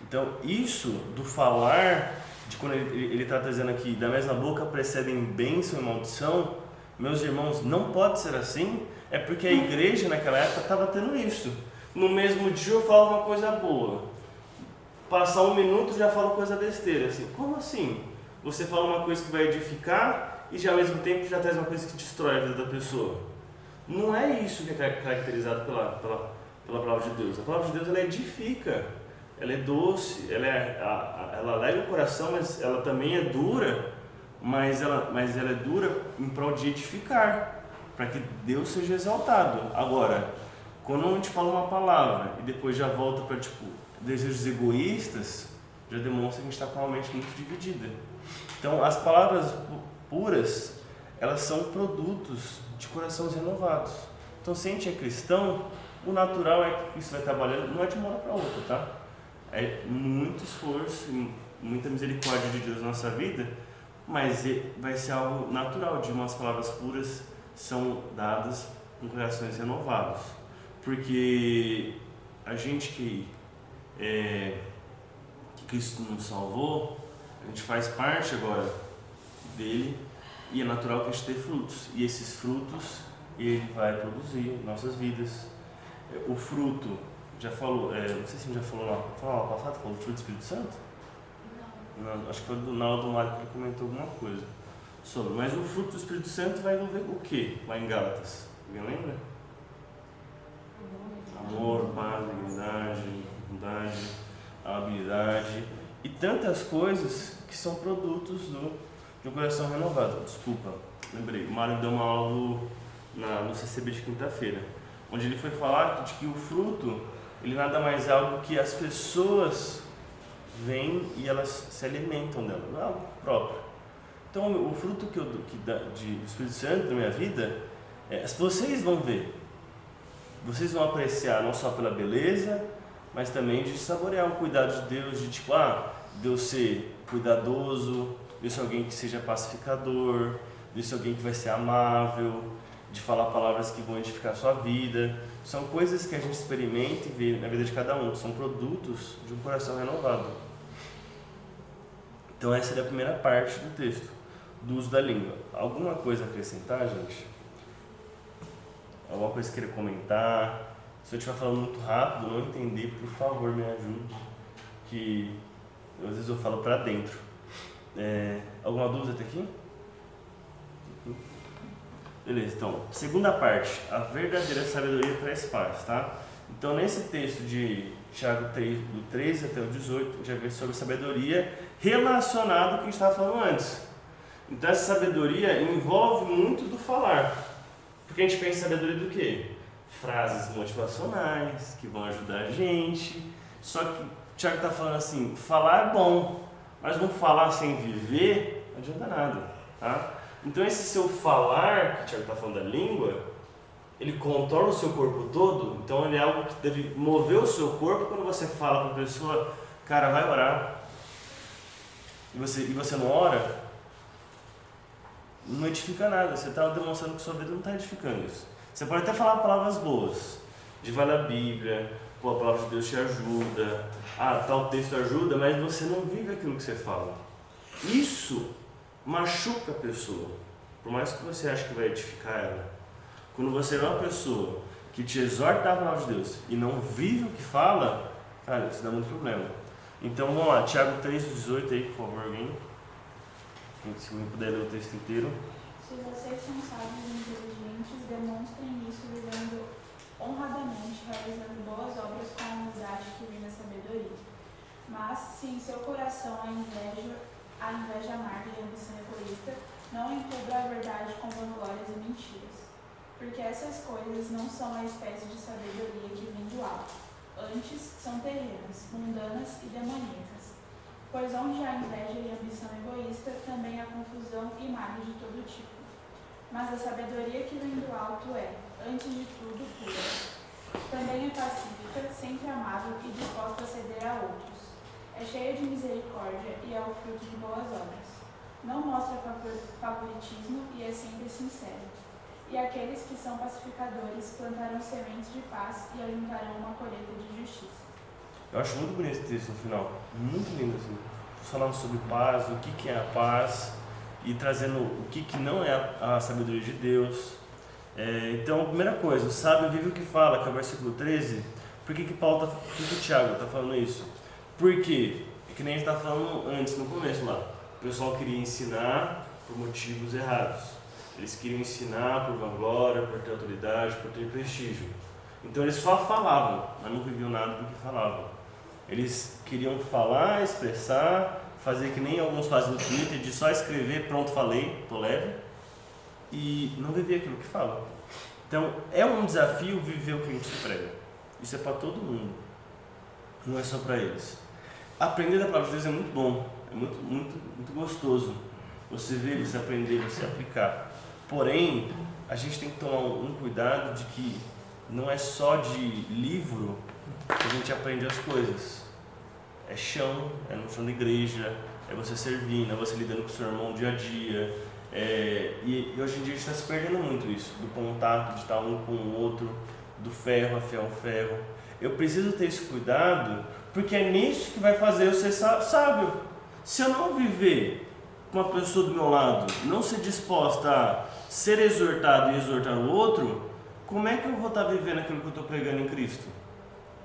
Então, isso do falar, de quando ele está dizendo aqui, da mesma boca precedem bênção e maldição, meus irmãos, não pode ser assim, é porque a igreja naquela época estava tendo isso. No mesmo dia eu falo uma coisa boa, passar um minuto já falo coisa besteira. Assim, como assim? Você fala uma coisa que vai edificar e já ao mesmo tempo já traz uma coisa que destrói a vida da pessoa. Não é isso que é caracterizado pela palavra de Deus. A palavra de Deus, ela edifica, ela é doce, ela alegra o coração, mas ela também é dura, mas ela é dura em prol de edificar, para que Deus seja exaltado. Agora, quando a gente fala uma palavra e depois já volta para desejos egoístas, já demonstra que a gente está com uma mente muito dividida. Então, as palavras puras, elas são produtos de corações renovados. Então, se a gente é cristão, o natural é que isso vai trabalhando, não é de uma hora para outra, tá? É muito esforço, muita misericórdia de Deus na nossa vida, mas vai ser algo natural, de umas palavras puras são dadas com corações renovados. Porque a gente que Cristo nos salvou, a gente faz parte agora dele e é natural que a gente tenha frutos. E esses frutos ele vai produzir em nossas vidas. O fruto, já falou, não sei se ele já falou lá passado, falou do fruto do Espírito Santo? Não, acho que foi na aula do Mário que ele comentou alguma coisa sobre. Mas o fruto do Espírito Santo vai envolver o que lá em Gálatas? Alguém lembra? Amor, paz, dignidade, bondade, habilidade e tantas coisas que são produtos de um coração renovado. Desculpa, lembrei. O Mário deu uma aula no CCB de quinta-feira, onde ele foi falar de que o fruto, ele nada mais é algo que as pessoas vêm e elas se alimentam dela, não é algo próprio. Então, o fruto do Espírito Santo na minha vida, vocês vão ver. Vocês vão apreciar não só pela beleza, mas também de saborear o cuidado de Deus, de Deus ser cuidadoso, Deus ser alguém que seja pacificador, Deus ser alguém que vai ser amável, de falar palavras que vão edificar a sua vida. São coisas que a gente experimenta e vê na vida de cada um, são produtos de um coração renovado. Então essa é a primeira parte do texto, do uso da língua. Alguma coisa a acrescentar, gente? Alguma coisa que queira comentar? Se eu estiver falando muito rápido, não entender, por favor, me ajude, que às vezes eu falo para dentro. Alguma dúvida até aqui? Beleza, então, segunda parte, a verdadeira sabedoria traz paz, tá? Então, nesse texto de Tiago 3, do 13 até o 18, a gente vai ver sobre sabedoria relacionada ao que a gente estava falando antes. Então, essa sabedoria envolve muito do falar. Porque a gente pensa em sabedoria do quê? Frases motivacionais, que vão ajudar a gente. Só que o Tiago está falando assim, falar é bom, mas não falar sem viver não adianta nada, tá? Então esse seu falar, que o Tiago está falando da língua, ele controla o seu corpo todo, então ele é algo que deve mover o seu corpo. Quando você fala para a pessoa, cara, vai orar, e você não ora, não edifica nada, você está demonstrando que sua vida não está edificando isso. Você pode até falar palavras boas, de vai na Bíblia, a palavra de Deus te ajuda, tal texto ajuda, mas você não vive aquilo que você fala. Isso machuca a pessoa. por mais que você ache que vai edificar ela, quando você é uma pessoa que te exorta a palavra de Deus e não vive o que fala, cara, isso dá muito problema. Então vamos lá, Tiago 3,18 aí, por favor, alguém. Se não puder ler o texto inteiro. Se vocês são sábios e inteligentes, demonstrem isso vivendo honradamente, realizando boas obras com a humildade que vem da sabedoria. Mas, se em seu coração há inveja amarga e ambição egoísta, não encubra a verdade com vanglórias e mentiras. Porque essas coisas não são a espécie de sabedoria que vem do alto. Antes, são terrenas, mundanas e demoníacas. Pois onde há inveja e ambição egoísta, também há confusão e males de todo tipo. Mas a sabedoria que vem do alto é, antes de tudo, pura. Também é pacífica, sempre amável e disposta a ceder a outros. É cheia de misericórdia e é o fruto de boas obras. Não mostra favoritismo e é sempre sincero. E aqueles que são pacificadores plantarão sementes de paz e ajuntarão uma colheita de justiça. Eu acho muito bonito esse texto no final, muito lindo assim, falando sobre paz, o que é a paz e trazendo o que não é a sabedoria de Deus. Então, a primeira coisa, o sábio vive o que fala, que é o versículo 13. Por que o Tiago está falando isso? Porque, que nem a gente estava falando antes, no começo lá, o pessoal queria ensinar por motivos errados. Eles queriam ensinar por vanglória, por ter autoridade, por ter prestígio. Então eles só falavam, mas não viviam nada do que falavam. Eles queriam falar, expressar, fazer que nem alguns fazem no Twitter, de só escrever, pronto, falei, tô leve, e não viver aquilo que fala. Então é um desafio viver o que a gente prega. Isso é para todo mundo, não é só para eles. Aprender da palavra de Deus é muito bom, é muito gostoso. Você ver, você aprender, você aplicar. Porém, a gente tem que tomar um cuidado de que não é só de livro que a gente aprende as coisas. É chão, é no chão da igreja, é você servindo, é você lidando com o seu irmão dia a dia. E hoje em dia a gente está se perdendo muito isso, do contato, de estar um com o outro, do ferro, afiar o ferro. Eu preciso ter esse cuidado, porque é nisso que vai fazer eu ser sábio. Se eu não viver com uma pessoa do meu lado, não ser disposta a ser exortado e exortar o outro, como é que eu vou estar vivendo aquilo que eu estou pregando em Cristo?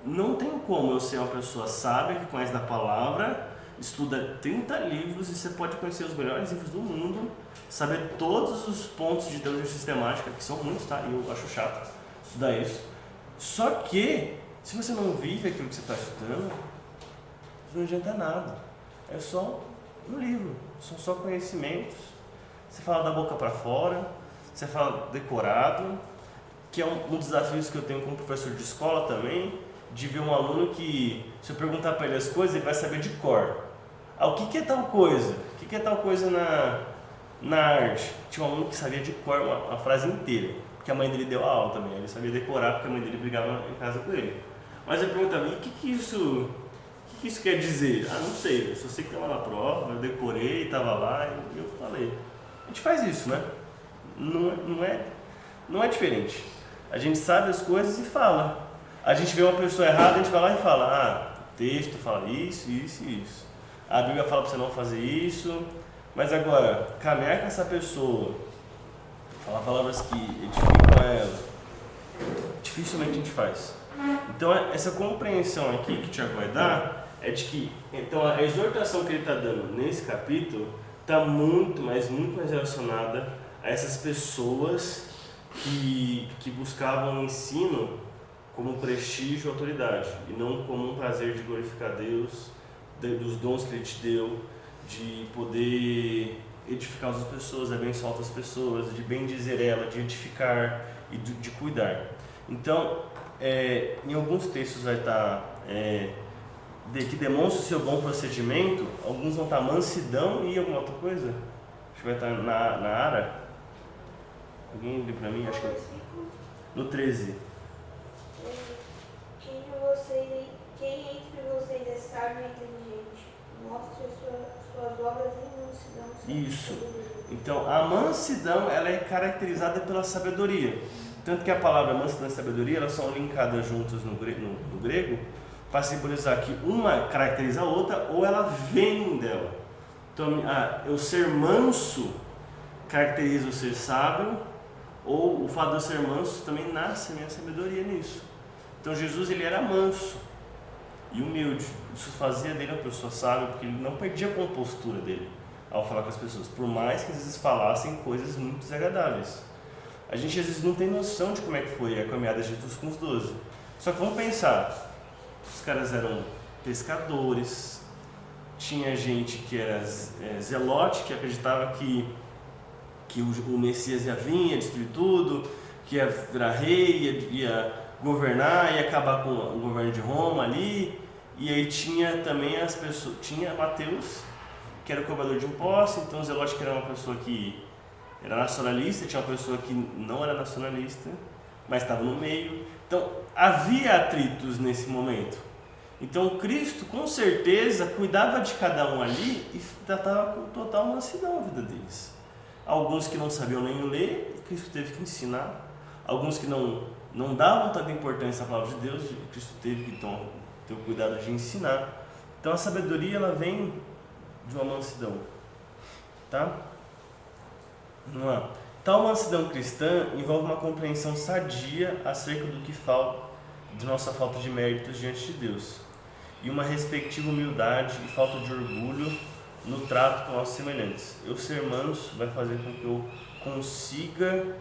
Não tem como eu ser uma pessoa sábia, que conhece da palavra, estuda 30 livros e você pode conhecer os melhores livros do mundo, saber todos os pontos de teologia sistemática, que são muitos, tá? E eu acho chato estudar isso. Só que, se você não vive aquilo que você está estudando, isso não adianta nada. É só um livro, são só conhecimentos. Você fala da boca para fora, você fala decorado, que é um dos desafios que eu tenho como professor de escola também, de ver um aluno que, se eu perguntar para ele as coisas, ele vai saber de cor. O que é tal coisa? O que é tal coisa na arte? Tinha um aluno que sabia de cor uma frase inteira, porque a mãe dele deu a aula também, ele sabia decorar porque a mãe dele brigava em casa com ele. Mas eu perguntava, e o que isso quer dizer? Ah, não sei, eu só sei que estava na prova, eu decorei, estava lá e eu falei. A gente faz isso, né? Não é diferente. A gente sabe as coisas e fala. A gente vê uma pessoa errada, a gente vai lá e fala, o texto fala isso, isso e isso. A Bíblia fala para você não fazer isso. Mas agora, caminhar com essa pessoa, falar palavras que edificam ela, dificilmente a gente faz. Então essa compreensão aqui que o Tiago vai dar é de que, então a exortação que ele está dando nesse capítulo está muito mais relacionada a essas pessoas que buscavam o ensino como prestígio e autoridade, e não como um prazer de glorificar Deus, dos dons que Ele te deu, de poder edificar outras pessoas, abençoar outras pessoas, de bendizer ela, de edificar e de cuidar. Então, em alguns textos vai estar que demonstra o seu bom procedimento, alguns vão estar mansidão e alguma outra coisa. Acho que vai estar na Ara. Alguém lê para mim? Acho que no 13. Quem entre vocês é sábio e inteligente, mostre suas obras em mansidão. Isso. Então, a mansidão ela é caracterizada pela sabedoria. Tanto que a palavra mansidão e sabedoria elas são linkadas juntas no grego para simbolizar que uma caracteriza a outra ou ela vem dela. Então, eu ser manso caracteriza o ser sábio, ou o fato de eu ser manso também nasce a minha sabedoria nisso. Então Jesus, ele era manso e humilde. Isso fazia dele uma pessoa sábia, porque ele não perdia a compostura dele ao falar com as pessoas, por mais que às vezes falassem coisas muito desagradáveis. A gente às vezes não tem noção de como é que foi a caminhada de Jesus com os 12. Só que vamos pensar, os caras eram pescadores, tinha gente que era zelote, que acreditava que o Messias ia vir, ia destruir tudo, que ia virar rei, ia governar, ia acabar com o governo de Roma ali. E aí tinha também as pessoas, tinha Mateus, que era o cobrador de impostos, então o zelote, que era uma pessoa que era nacionalista, tinha uma pessoa que não era nacionalista, mas estava no meio. Então havia atritos nesse momento. Então Cristo com certeza cuidava de cada um ali e tratava com total mansidão a vida deles. Alguns que não sabiam nem ler, Cristo teve que ensinar. Alguns que não davam tanta importância à palavra de Deus, Cristo teve que ter o cuidado de ensinar. Então a sabedoria, ela vem de uma mansidão, tá? Vamos lá. Tal mansidão cristã envolve uma compreensão sadia acerca do que falta, de nossa falta de méritos diante de Deus, e uma respectiva humildade e falta de orgulho no trato com nossos semelhantes. Eu ser manso vai fazer com que eu consiga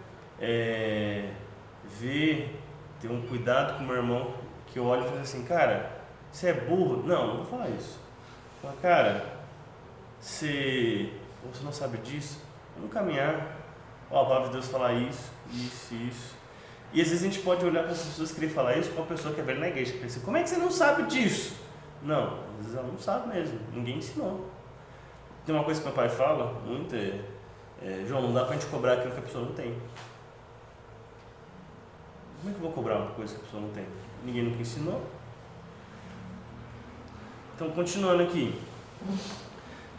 ver, ter um cuidado com o meu irmão, que eu olho e falo assim, cara, você é burro? Não vou falar isso. Fala, cara, você não sabe disso? Vamos caminhar. Ó, a palavra de Deus fala isso. E às vezes a gente pode olhar para as pessoas e querer falar isso com uma pessoa que é velha na igreja, que pensa, como é que você não sabe disso? Não, às vezes ela não sabe mesmo, ninguém ensinou. Tem uma coisa que meu pai fala muito, João, não dá pra gente cobrar aquilo que a pessoa não tem. Como é que eu vou cobrar uma coisa que a pessoa não tem? Ninguém nunca ensinou. Então, continuando aqui.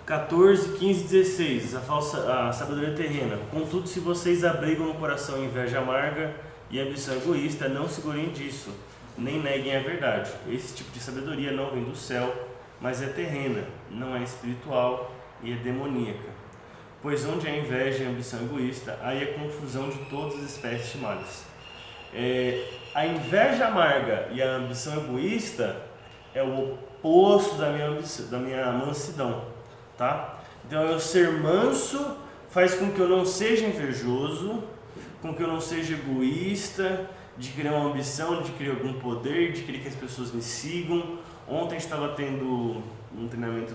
14, 15, 16. A sabedoria terrena. Contudo, se vocês abrigam no coração inveja amarga e ambição egoísta, não se gloriem disso, nem neguem a verdade. Esse tipo de sabedoria não vem do céu, mas é terrena, não é espiritual e é demoníaca. Pois onde há inveja e ambição egoísta, aí é confusão de todas as espécies de males. A inveja amarga e a ambição egoísta é o oposto da minha mansidão, tá? Então eu ser manso faz com que eu não seja invejoso, com que eu não seja egoísta, de criar uma ambição, de criar algum poder, de querer que as pessoas me sigam. Ontem estava tendo um treinamento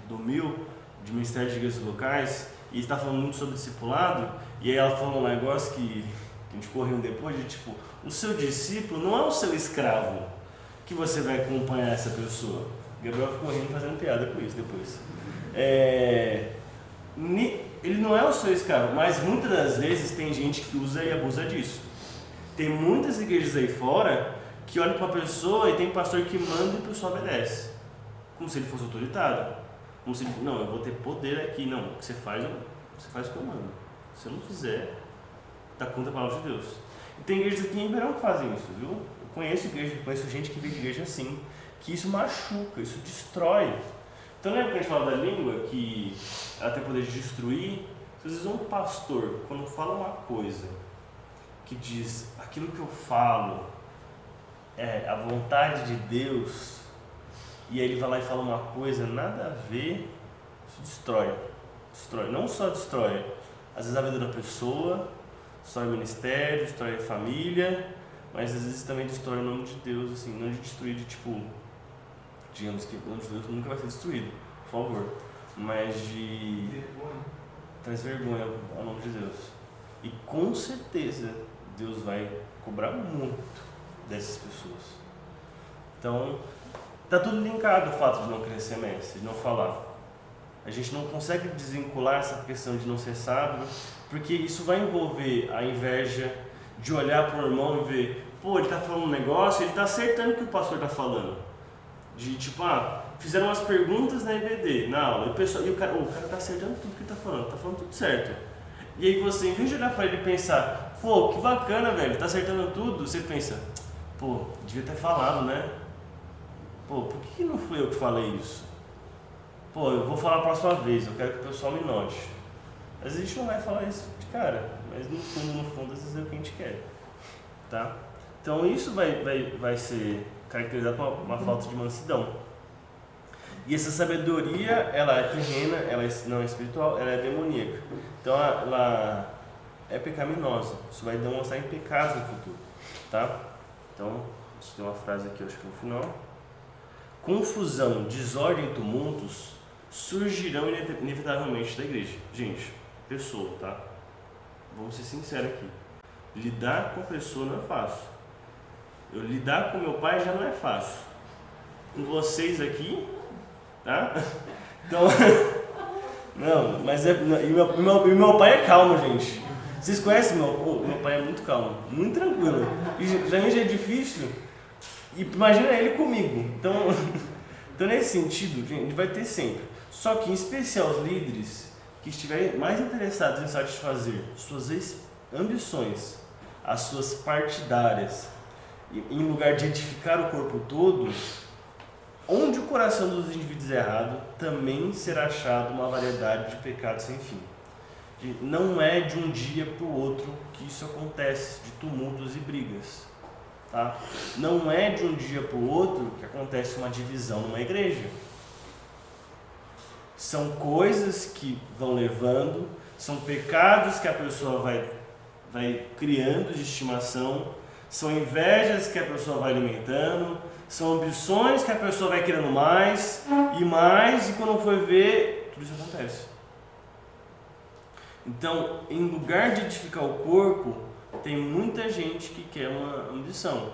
do MIL, de Ministério de Igrejas Locais, e estava falando muito sobre discipulado, e aí ela falou um negócio que a gente correu depois, de tipo, o seu discípulo não é o seu escravo, que você vai acompanhar essa pessoa. Gabriel ficou rindo, fazendo piada com isso depois. Ele não é o seu escravo, mas muitas das vezes tem gente que usa e abusa disso. Tem muitas igrejas aí fora que olham para a pessoa e tem pastor que manda e a pessoa obedece, como se ele fosse autoritário, como se ele, não, eu vou ter poder aqui. Não, o que você faz o que eu mando. Se eu não fizer, tá contra a palavra de Deus. E tem igrejas aqui em Ribeirão que fazem isso, viu? Eu conheço gente que vem de igreja assim, que isso machuca, isso destrói. Então lembra que a gente fala da língua, que ela tem poder de destruir? Às vezes um pastor, quando fala uma coisa que diz, aquilo que eu falo é a vontade de Deus, e aí ele vai lá e fala uma coisa nada a ver, isso destrói. Não só destrói, às vezes a vida da pessoa, destrói o ministério, destrói a família, mas às vezes também destrói o nome de Deus, assim, não de destruir de tipo, digamos que o nome de Deus nunca vai ser destruído, por favor, mas de traz vergonha ao nome de Deus. E com certeza Deus vai cobrar muito dessas pessoas. Então, está tudo linkado o fato de não querer ser mestre, de não falar. A gente não consegue desvincular essa questão de não ser sábio, porque isso vai envolver a inveja de olhar para o irmão e ver, pô, ele está falando um negócio, ele está acertando o que o pastor está falando. De tipo, fizeram umas perguntas na EBD, na aula, e o cara está acertando tudo que ele está falando tudo certo. E aí você, em vez de olhar para ele e pensar, pô, que bacana, velho, tá acertando tudo, você pensa, pô, devia ter falado, né? Pô, por que não fui eu que falei isso? Pô, eu vou falar a próxima vez, eu quero que o pessoal me note. Às vezes a gente não vai falar isso de cara, mas no fundo, às vezes é o que a gente quer, tá? Então isso vai ser caracterizado por uma falta de mansidão. E essa sabedoria, ela é terrena, ela não é espiritual, ela é demoníaca. Então ela é pecaminosa, isso vai demonstrar em pecados no futuro, tá? Então, tem uma frase aqui, acho que no final. Confusão, desordem e tumultos surgirão inevitavelmente da igreja. Gente, pessoa, tá? Vamos ser sinceros aqui. Lidar com a pessoa não é fácil. Eu lidar com meu pai já não é fácil. Com vocês aqui, tá? Então, não, mas meu pai é calmo, gente. Vocês conhecem meu pai é muito calmo, muito tranquilo. E já é difícil. E imagina ele comigo. Então nesse sentido, gente, vai ter sempre. Só que em especial os líderes que estiverem mais interessados em satisfazer suas ambições, as suas partidárias, em lugar de edificar o corpo todo, onde o coração dos indivíduos é errado, também será achado uma variedade de pecados sem fim. Não é de um dia para o outro que isso acontece, de tumultos e brigas. Tá? Não é de um dia para o outro que acontece uma divisão numa igreja. São coisas que vão levando, são pecados que a pessoa vai criando de estimação, são invejas que a pessoa vai alimentando, são ambições que a pessoa vai querendo mais, e quando for ver, tudo isso acontece. Então, em lugar de edificar o corpo, tem muita gente que quer uma ambição.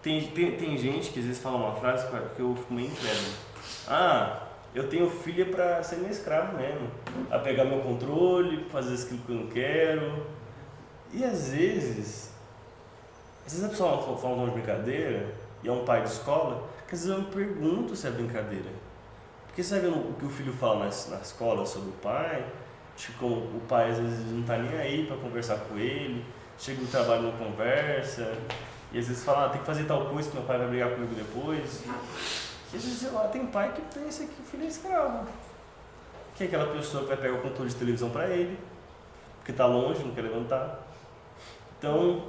Tem gente que às vezes fala uma frase que eu fico meio incrédulo. Eu tenho filha para ser meu escravo mesmo, a pegar meu controle, fazer aquilo que eu não quero. E às vezes a pessoa fala uma brincadeira, e é um pai de escola, que às vezes eu me pergunto se é brincadeira. Porque sabe o que o filho fala na escola sobre o pai? Tipo, o pai às vezes não tá nem aí para conversar com ele, chega no trabalho não conversa, e às vezes fala, tem que fazer tal coisa que meu pai vai brigar comigo depois. E às vezes tem pai que pensa que o filho é escravo, que é aquela pessoa que vai pegar o controle de televisão para ele, porque tá longe, não quer levantar. Então,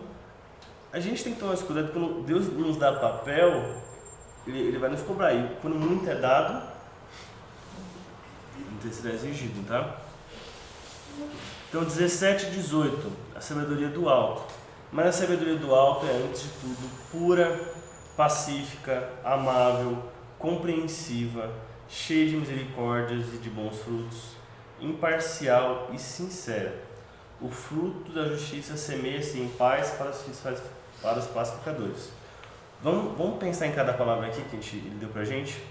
a gente tem que tomar esse cuidado, quando Deus nos dá papel, ele vai nos cobrar, e quando muito é dado, não será exigido, tá? Então 17 e 18, a sabedoria do alto. Mas a sabedoria do alto é, antes de tudo, pura, pacífica, amável, compreensiva, cheia de misericórdias e de bons frutos, imparcial e sincera. O fruto da justiça semeia-se em paz para os pacificadores. Vamos pensar em cada palavra aqui que ele deu pra gente?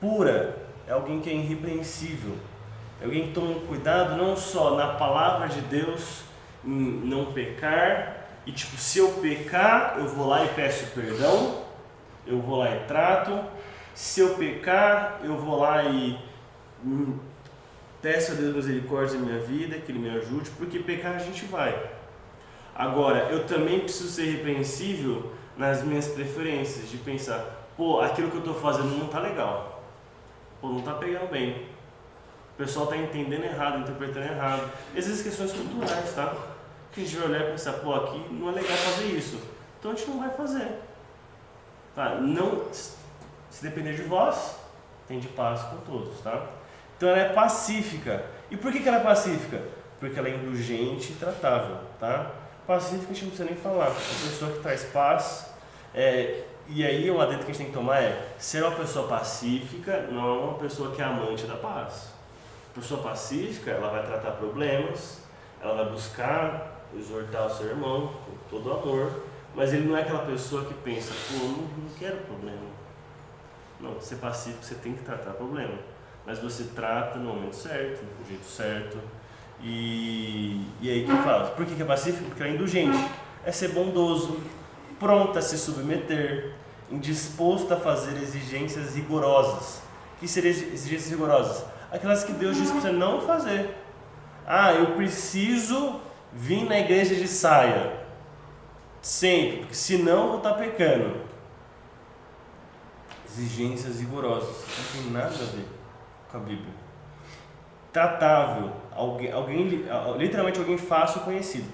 Pura é alguém que é irrepreensível. É alguém que toma cuidado não só na palavra de Deus, em não pecar, e tipo, se eu pecar, eu vou lá e peço perdão, eu vou lá e trato. Se eu pecar, eu vou lá e peço a Deus misericórdia na minha vida, que Ele me ajude, porque pecar a gente vai. Agora, eu também preciso ser irrepreensível nas minhas preferências, de pensar, aquilo que eu estou fazendo não está legal, não está pegando bem. O pessoal está entendendo errado, interpretando errado. Essas questões culturais, tá? Que a gente vai olhar e pensar, aqui não é legal fazer isso. Então a gente não vai fazer. Tá? Não, se depender de vós, tem de paz com todos, tá? Então ela é pacífica. E por que ela é pacífica? Porque ela é indulgente e tratável, tá? Pacífica a gente não precisa nem falar. A pessoa que traz paz, e aí o adendo que a gente tem que tomar é, ser uma pessoa pacífica não é uma pessoa que é amante da paz. Pessoa pacífica, ela vai tratar problemas, ela vai buscar exortar o seu irmão com todo amor, mas ele não é aquela pessoa que pensa, não quero problema. Não, ser pacífico você tem que tratar problema, mas você trata no momento certo, do jeito certo. E aí que eu falo, por que é pacífico? Porque é indulgente, é ser bondoso, pronto a se submeter, indisposto a fazer exigências rigorosas. O que seriam exigências rigorosas? Aquelas que Deus diz para você não fazer. Eu preciso vir na igreja de saia sempre, porque senão eu vou estar pecando. Exigências rigorosas, não tem nada a ver com a Bíblia. Tratável, literalmente alguém fácil conhecido,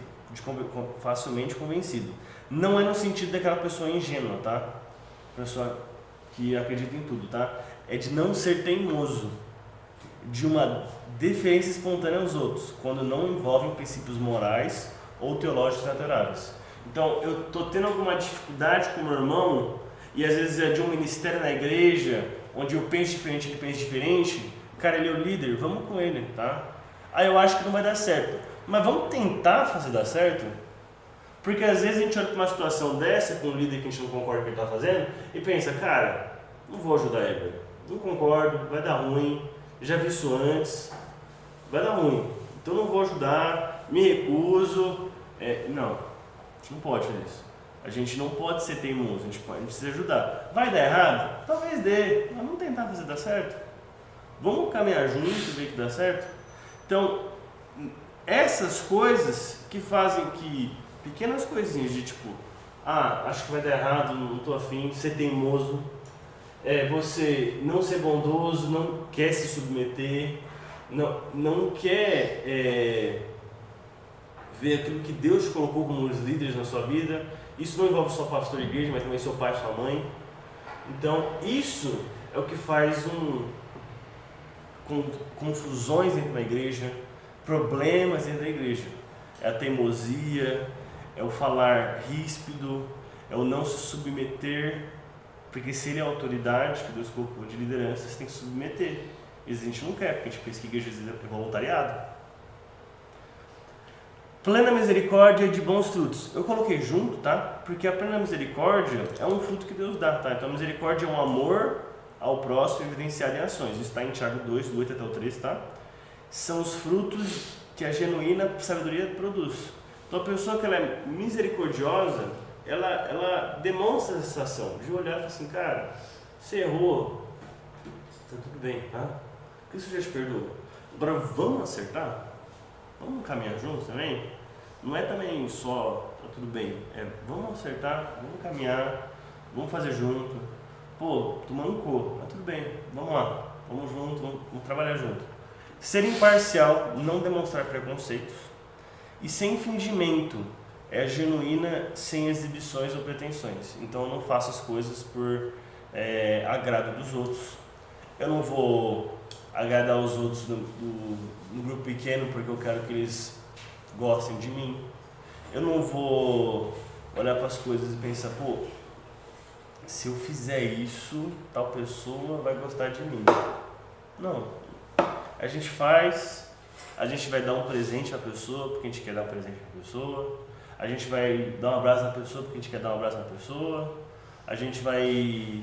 facilmente convencido. Não é no sentido daquela pessoa ingênua, tá? Pessoa que acredita em tudo, tá? É de não ser teimoso, de uma deferência espontânea aos outros, quando não envolvem princípios morais ou teológicos naturais. Então, eu tô tendo alguma dificuldade com o meu irmão, e às vezes é de um ministério na igreja, onde eu penso diferente, ele pensa diferente. Cara, ele é o líder, vamos com ele, tá? Aí eu acho que não vai dar certo, mas vamos tentar fazer dar certo? Porque às vezes a gente olha para uma situação dessa, com um líder que a gente não concorda com o que ele está fazendo, e pensa, cara, não vou ajudar ele, velho. Não concordo, vai dar ruim, já vi isso antes, vai dar ruim. Então não vou ajudar, me recuso. Não, a gente não pode fazer isso. A gente não pode ser teimoso, a gente precisa ajudar. Vai dar errado? Talvez dê, mas vamos tentar fazer dar certo. Vamos caminhar junto e ver que dá certo? Então, essas coisas que fazem que, pequenas coisinhas de tipo, acho que vai dar errado, não estou afim, ser teimoso, você não ser bondoso, não quer se submeter, não quer ver aquilo que Deus colocou como os líderes na sua vida. Isso não envolve só pastor de igreja, mas também seu pai e sua mãe. Então, isso é o que faz confusões dentro da igreja, problemas dentro da igreja. É a teimosia, é o falar ríspido, é o não se submeter, porque se ele é a autoridade que Deus colocou de liderança, você tem que se submeter. E a gente não quer, porque a gente pensa que a igreja é voluntariado. Plena misericórdia de bons frutos. Eu coloquei junto, tá? Porque a plena misericórdia é um fruto que Deus dá, tá? Então a misericórdia é um amor ao próximo evidenciado em ações. Isso está em Tiago 2, do 8 até o 13, tá? São os frutos que a genuína sabedoria produz. Então a pessoa que ela é misericordiosa, ela demonstra essa sensação de olhar e falar assim, cara, você errou, tá tudo bem, tá? Cristo já te perdoou. Agora vamos acertar? Vamos caminhar juntos também? Não é também só, tá tudo bem, vamos acertar, vamos caminhar, vamos fazer junto. Pô, tu mancou, tá tudo bem, vamos lá, vamos junto, vamos trabalhar junto. Ser imparcial, não demonstrar preconceitos. E sem fingimento, é genuína, sem exibições ou pretensões. Então eu não faço as coisas por agrado dos outros. Eu não vou agradar os outros no grupo pequeno porque eu quero que eles gostem de mim. Eu não vou olhar para as coisas e pensar, pô, se eu fizer isso, tal pessoa vai gostar de mim. Não. A gente faz, a gente vai dar um presente à pessoa porque a gente quer dar um presente à pessoa. A gente vai dar um abraço na pessoa porque a gente quer dar um abraço na pessoa. A gente vai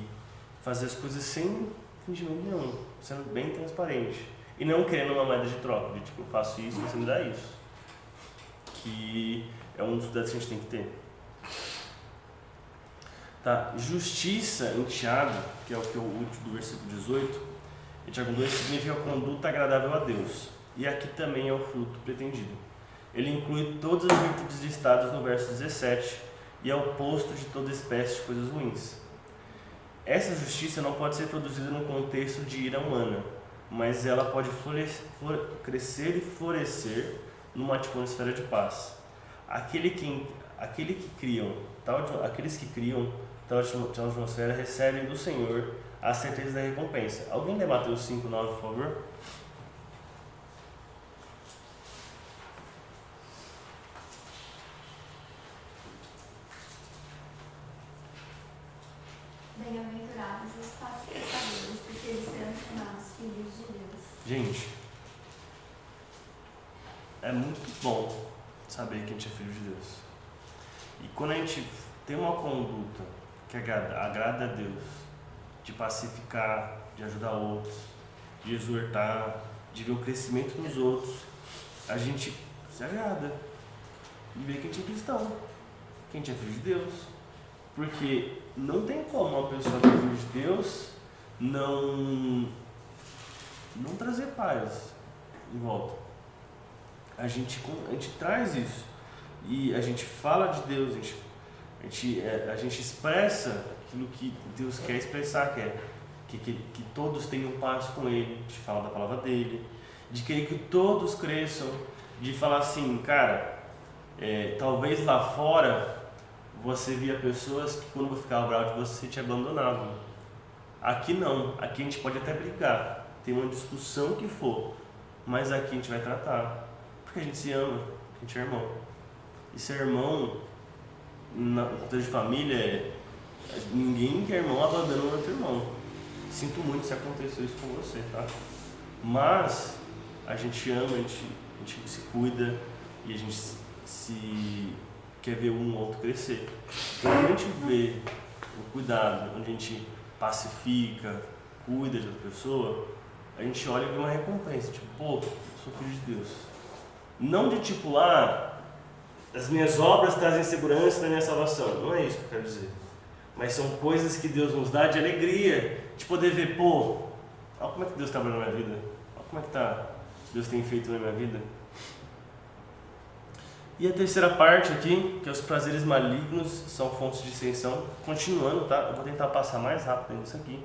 fazer as coisas sem fingimento nenhum, sendo bem transparente. E não querendo uma moeda de troca, de tipo, eu faço isso e você me dá isso. Que é um dos cuidados que a gente tem que ter. Tá? Justiça em Tiago, que é o último do versículo 18, em Tiago 2 significa conduta agradável a Deus. E aqui também é o fruto pretendido. Ele inclui todas as virtudes listadas no verso 17 e é o oposto de toda espécie de coisas ruins. Essa justiça não pode ser produzida no contexto de ira humana, mas ela pode crescer e florescer numa atmosfera de paz. Aqueles que criam tal atmosfera recebem do Senhor a certeza da recompensa. Alguém lê Mateus 5:9, por favor? Bem-aventurados os pacificadores, porque eles serão chamados filhos de Deus. Gente, é muito bom saber que a gente é filho de Deus. E quando a gente tem uma conduta que agrada a Deus, de pacificar, de ajudar outros, de exortar, de ver o crescimento nos outros, a gente se agrada e vê que a gente é cristão, que a gente é filho de Deus. Porque não tem como uma pessoa que é filho de Deus não trazer paz em volta. A gente traz isso e a gente fala de Deus, a gente expressa aquilo que Deus quer expressar, que todos tenham paz com Ele, a gente fala da palavra dele. de querer que todos cresçam, de falar assim, cara, talvez lá fora você via pessoas que quando ficava bravo de você te abandonavam. Aqui não, aqui a gente pode até brigar, tem uma discussão que for, mas aqui a gente vai tratar, porque a gente se ama, a gente é irmão. E ser irmão, na contexto de família, ninguém que é irmão abandona o outro irmão. Sinto muito se aconteceu isso com você, tá? Mas a gente ama, a gente se cuida e a gente se quer ver um ou outro crescer. Então, quando a gente vê o cuidado, onde a gente pacifica, cuida de outra pessoa, a gente olha e vê uma recompensa, tipo, pô, eu sou filho de Deus. Não de tipo, as minhas obras trazem segurança da minha salvação. Não é isso que eu quero dizer. Mas são coisas que Deus nos dá de alegria, de poder ver, pô, olha como é que Deus está abrindo na minha vida, olha como é que Deus tem feito na minha vida. E a terceira parte aqui, que é os prazeres malignos são fontes de dissensão. Continuando, tá? Eu vou tentar passar mais rápido nisso aqui,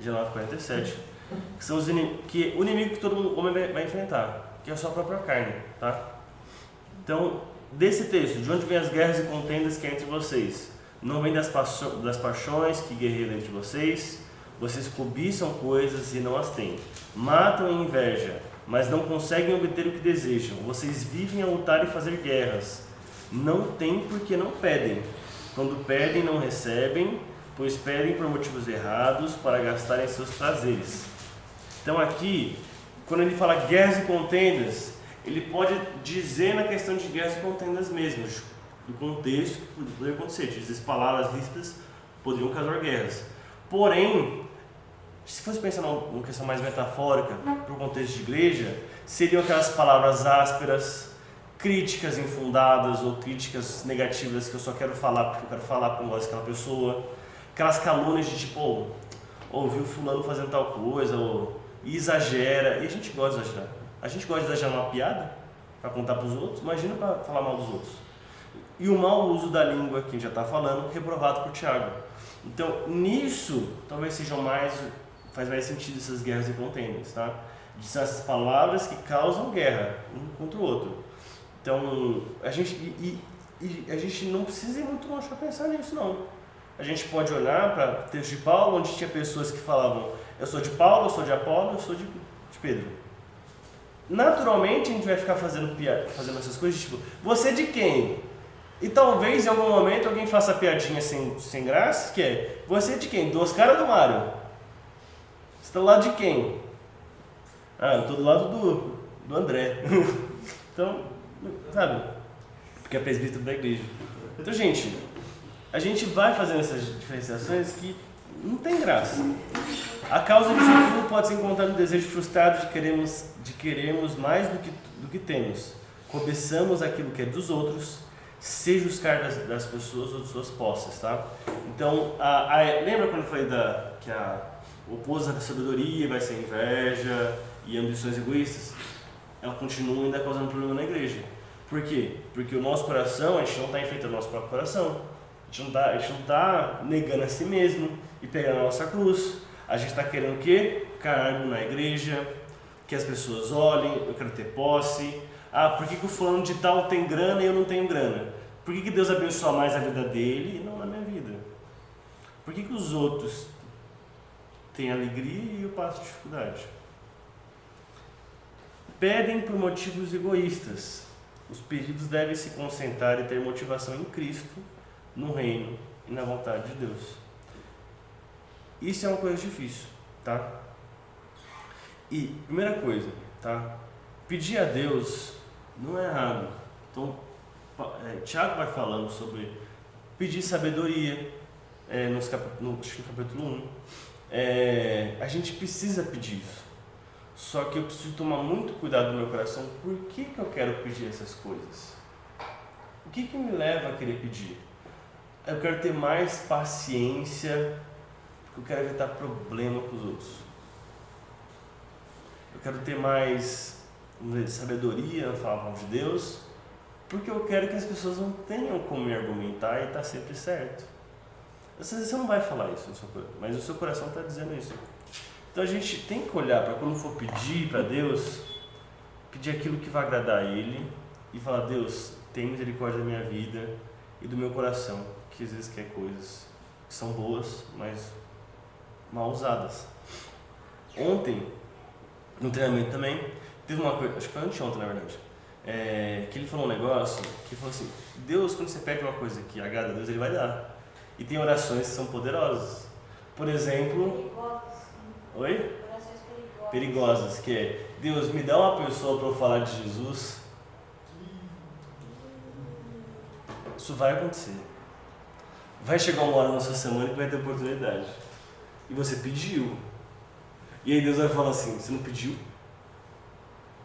de 9:47, que são que o inimigo que todo homem vai enfrentar, que é a sua própria carne, tá? Então, desse texto, de onde vêm as guerras e contendas que há entre vocês? Não vem das paixões que guerreiam dentro de vocês? Vocês cobiçam coisas e não as têm. Matam em inveja, mas não conseguem obter o que desejam. Vocês vivem a lutar e fazer guerras. Não têm porque não pedem. Quando pedem, não recebem, pois pedem por motivos errados para gastarem seus prazeres. Então aqui, quando ele fala guerras e contendas, ele pode dizer na questão de guerras e contendas mesmo, do contexto que poderia acontecer. Dizer palavras ríspidas poderiam causar guerras. Porém, se fosse pensar numa questão mais metafórica, para o contexto de igreja, seriam aquelas palavras ásperas, críticas infundadas ou críticas negativas que eu só quero falar porque eu quero falar com voz daquela pessoa, aquelas calúnias de tipo, ouviu fulano fazendo tal coisa, e exagera, e a gente gosta de exagerar. A gente gosta de exagerar uma piada para contar para os outros, imagina para falar mal dos outros. E o mau uso da língua, que a gente já está falando, reprovado por Tiago. Então, nisso, talvez faz mais sentido essas guerras e contendas, tá? São essas palavras que causam guerra um contra o outro. Então, a gente não precisa ir muito longe para pensar nisso, não. A gente pode olhar para o texto de Paulo, onde tinha pessoas que falavam, eu sou de Paulo, eu sou de Apolo, eu sou de Pedro. Naturalmente, a gente vai ficar fazendo essas coisas, tipo, você é de quem? E talvez em algum momento alguém faça piadinha sem graça, que é, você é de quem? Dos caras do Mário. Você está do lado de quem? Eu estou do lado do André. Então, sabe? Porque é presbítero da igreja. Então, gente, a gente vai fazendo essas diferenciações que não tem graça. A causa disso tudo pode ser encontrada no desejo frustrado de queremos mais do que temos. Cobiçamos aquilo que é dos outros, seja os cargos das pessoas ou de suas posses, tá? Então, lembra quando eu falei que o oposto da sabedoria vai ser inveja e ambições egoístas? Ela continua ainda causando problema na igreja. Por quê? Porque o nosso coração, a gente não está enfrentando o nosso próprio coração. A gente não está negando a si mesmo e pegando a nossa cruz. A gente está querendo o quê? Cargo na igreja, que as pessoas olhem, eu quero ter posse. Por que o fulano de tal tem grana e eu não tenho grana? Por que Deus abençoa mais a vida dele e não na minha vida? Por que os outros têm alegria e eu passo dificuldade? Pedem por motivos egoístas. Os pedidos devem se concentrar e ter motivação em Cristo, no reino e na vontade de Deus. Isso é uma coisa difícil, tá? E, primeira coisa, tá? Pedir a Deus não é errado. Então, Tiago vai falando sobre pedir sabedoria no capítulo 1. A gente precisa pedir isso. Só que eu preciso tomar muito cuidado no meu coração. Por que eu quero pedir essas coisas? O que me leva a querer pedir? Eu quero ter mais paciência, porque eu quero evitar problema com os outros. Eu quero ter mais sabedoria na palavra de Deus, porque eu quero que as pessoas não tenham como me argumentar e estar sempre certo. Às vezes você não vai falar isso, mas o seu coração está dizendo isso. Então a gente tem que olhar para quando for pedir para Deus, pedir aquilo que vai agradar a Ele e falar: Deus, tem misericórdia da minha vida e do meu coração, que às vezes quer coisas que são boas, mas mal usadas. Ontem, no treinamento também, teve uma coisa, acho que foi anteontem na verdade, que ele falou um negócio que falou assim: Deus, quando você pede uma coisa que agrada a Deus, Ele vai dar. E tem orações que são poderosas. Por exemplo... Perigosas. Oi? Orações perigosas. Perigosas, que é: Deus, me dá uma pessoa para eu falar de Jesus. Isso vai acontecer. Vai chegar uma hora na sua semana que vai ter oportunidade. E você pediu. E aí Deus vai falar assim: você não pediu?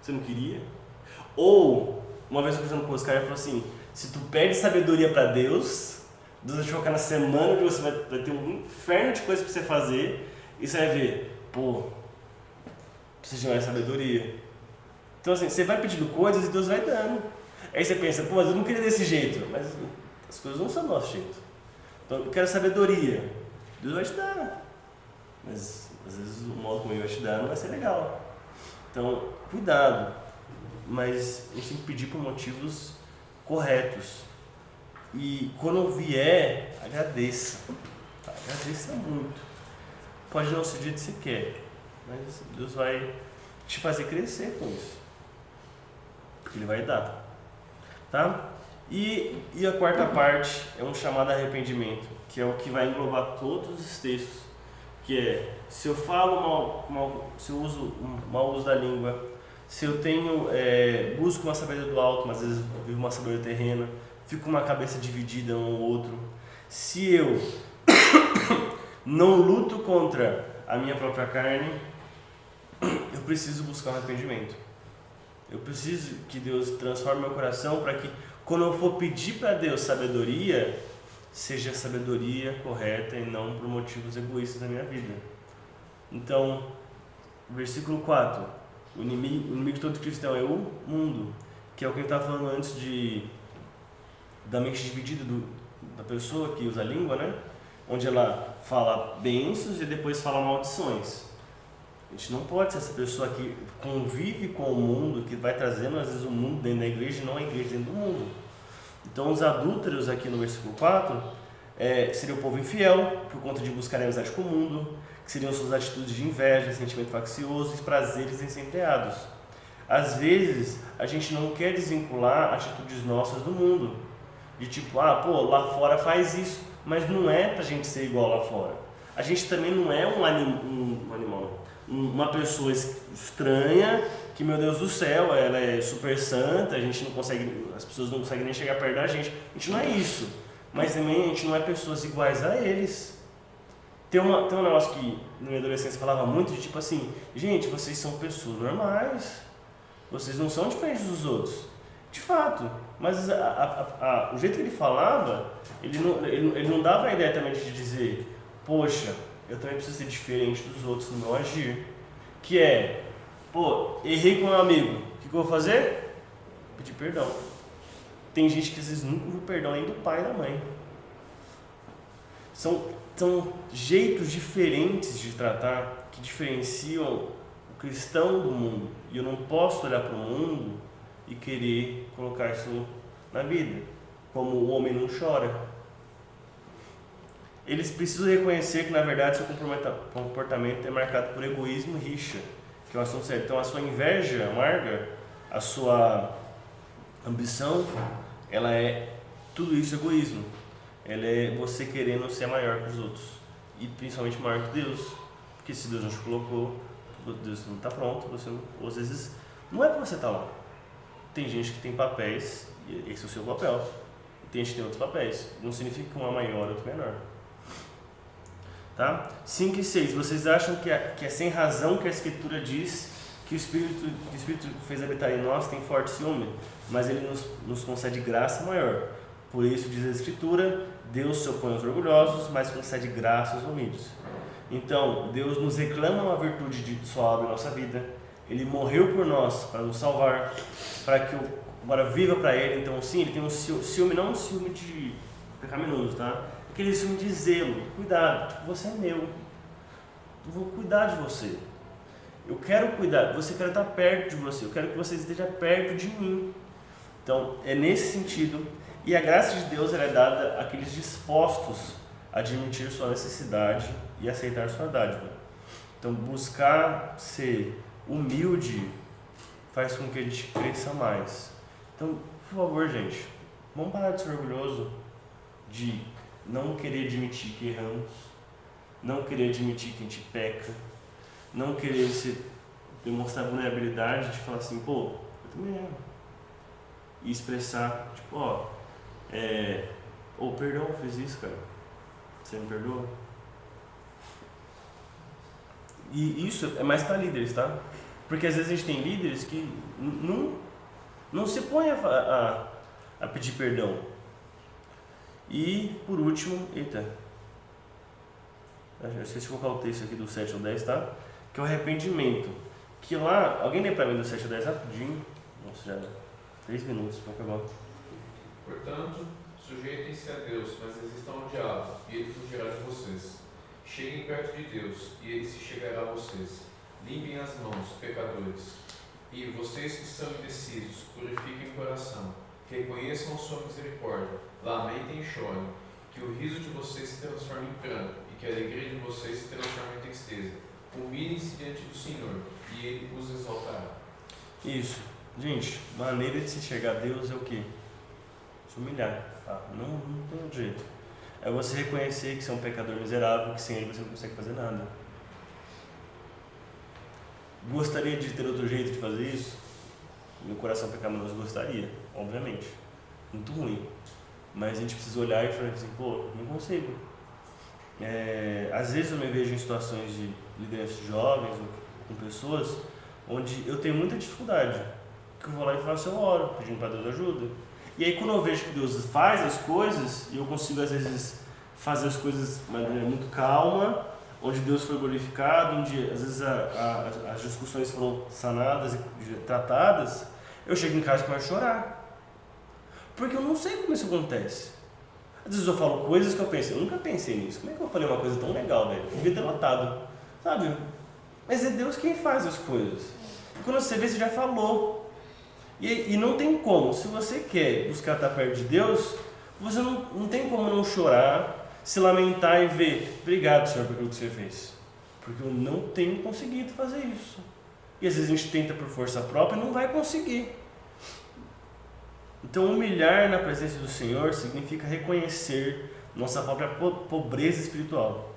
Você não queria? Ou, uma vez eu conversando com os caras, ele falou assim: se tu pede sabedoria para Deus, Deus vai te focar na semana que você vai ter um inferno de coisas para você fazer, e você vai ver, pô, precisa de mais sabedoria. Então assim, você vai pedindo coisas e Deus vai dando. Aí você pensa: pô, mas eu não queria desse jeito. Mas as coisas não são do nosso jeito. Então eu quero sabedoria. Deus vai te dar. Mas às vezes o modo como Ele vai te dar não vai ser legal. Então, cuidado. Mas a gente tem que pedir por motivos corretos. E quando vier, agradeça. Tá? Agradeça muito. Pode não ser o dia que você quer, mas Deus vai te fazer crescer com isso. Porque Ele vai dar. Tá? E a quarta parte é um chamado arrependimento, que é o que vai englobar todos os textos. Que é: se eu falo se eu uso um mau uso da língua, se eu tenho, busco uma sabedoria do alto, mas às vezes vivo uma sabedoria terrena, fico com uma cabeça dividida um ou outro, se eu não luto contra a minha própria carne, eu preciso buscar um arrependimento. Eu preciso que Deus transforme meu coração para que, quando eu for pedir para Deus sabedoria, seja a sabedoria correta e não por motivos egoístas da minha vida. Então, versículo 4: o inimigo de todo cristão é o mundo, que é o que ele estava falando antes da mente dividida da pessoa que usa a língua, né? Onde ela fala bênçãos e depois fala maldições. A gente não pode ser essa pessoa que convive com o mundo, que vai trazendo às vezes o mundo dentro da igreja e não a igreja dentro do mundo. Então os adúlteros aqui no versículo 4 seria o povo infiel, por conta de buscar a amizade com o mundo, que seriam suas atitudes de inveja, sentimento faccioso e prazeres desenfreados. Às vezes a gente não quer desvincular atitudes nossas do mundo, de tipo: lá fora faz isso, mas não é pra gente ser igual lá fora. A gente também não é um animal, uma pessoa estranha, que, meu Deus do céu, ela é super santa, as pessoas não conseguem nem chegar perto da gente. A gente não é isso, mas também a gente não é pessoas iguais a eles. Tem um negócio que na minha adolescência falava muito, de tipo assim: gente, vocês são pessoas normais, vocês não são diferentes dos outros. De fato, mas o jeito que ele falava, ele não dava a ideia também de dizer: poxa, eu também preciso ser diferente dos outros no meu agir. Que é: errei com meu amigo, o que eu vou fazer? Pedir perdão. Tem gente que às vezes nunca ouviu perdão nem do pai e da mãe. São jeitos diferentes de tratar que diferenciam o cristão do mundo. E eu não posso olhar para o mundo e querer colocar isso na vida. Como o homem não chora. Eles precisam reconhecer que, na verdade, seu comportamento é marcado por egoísmo e rixa, que é um assunto sério. Então, a sua inveja amarga, a sua ambição, ela é tudo isso egoísmo. Ela é você querendo ser maior que os outros. E principalmente maior que Deus. Porque se Deus não te colocou, Deus não está pronto, ou às vezes não é para você estar lá. Tem gente que tem papéis, e esse é o seu papel. E tem gente que tem outros papéis. Não significa que um é maior e outro menor. Tá? 5 e 6. Vocês acham que é sem razão que a Escritura diz que o Espírito que fez habitar em nós tem forte ciúme, mas ele nos concede graça maior. Por isso, diz a Escritura: Deus se opõe aos orgulhosos, mas concede graça aos humildes. Então, Deus nos reclama uma virtude de sua obra em nossa vida. Ele morreu por nós para nos salvar, para que agora viva para Ele. Então, sim, Ele tem um ciúme, não um ciúme de pecaminoso, tá? Aquele ciúme de zelo, cuidado, você é meu, eu vou cuidar de você. eu quero cuidar, você quer estar perto de você, eu quero que você esteja perto de mim. Então, é nesse sentido, e a graça de Deus ela é dada àqueles dispostos a admitir sua necessidade e aceitar sua dádiva. Então, buscar ser humilde faz com que a gente cresça mais. Então, por favor, gente, vamos parar de ser orgulhoso, de não querer admitir que erramos, não querer admitir que a gente peca, não querer demonstrar vulnerabilidade, de falar assim, pô, eu também erro. E expressar, tipo, perdão, eu fiz isso, cara. Você me perdoa? E isso é mais para líderes, tá? Porque às vezes a gente tem líderes que não se põem a pedir perdão. E por último, eu esqueci de colocar o texto aqui do 7 ao 10, tá? Que é o arrependimento. Que lá, alguém lê para mim do 7 ao 10 rapidinho? Nossa, já 3 minutos para acabar. Portanto, sujeitem-se a Deus, mas resistam ao diabo, e ele fugirá de vocês. Cheguem perto de Deus, e ele se chegará a vocês. Limpem as mãos, pecadores. E vocês que são indecisos, purifiquem o coração. Reconheçam a sua misericórdia. Lamentem e chorem. Que o riso de vocês se transforme em pranto, e que a alegria de vocês se transforme em tristeza. Humilhem-se diante do Senhor, e ele os exaltará. Isso. Gente, maneira de se chegar a Deus é o quê? Se humilhar. Não tem outro jeito. É você reconhecer que você é um pecador miserável, que sem ele você não consegue fazer nada. Gostaria de ter outro jeito de fazer isso? Meu coração pecaminoso gostaria, obviamente. Muito ruim. Mas a gente precisa olhar e falar assim, pô, não consigo. Às vezes eu me vejo em situações de liderança de jovens ou com pessoas onde eu tenho muita dificuldade. Que eu vou lá e faço, eu oro, pedindo para Deus ajuda. E aí quando eu vejo que Deus faz as coisas, e eu consigo às vezes fazer as coisas de maneira muito calma, onde Deus foi glorificado, onde às vezes as discussões foram sanadas e tratadas, eu chego em casa e começo a chorar. Porque eu não sei como isso acontece. Às vezes eu falo coisas que eu penso, eu nunca pensei nisso. Como é que eu falei uma coisa tão legal, velho? Eu devia ter notado, sabe? Mas é Deus quem faz as coisas. E quando você vê, você já falou. E não tem como, se você quer buscar estar perto de Deus, você não tem como não chorar, se lamentar e ver, obrigado, Senhor, por aquilo que você fez. Porque eu não tenho conseguido fazer isso. E às vezes a gente tenta por força própria e não vai conseguir. Então humilhar na presença do Senhor significa reconhecer nossa própria pobreza espiritual,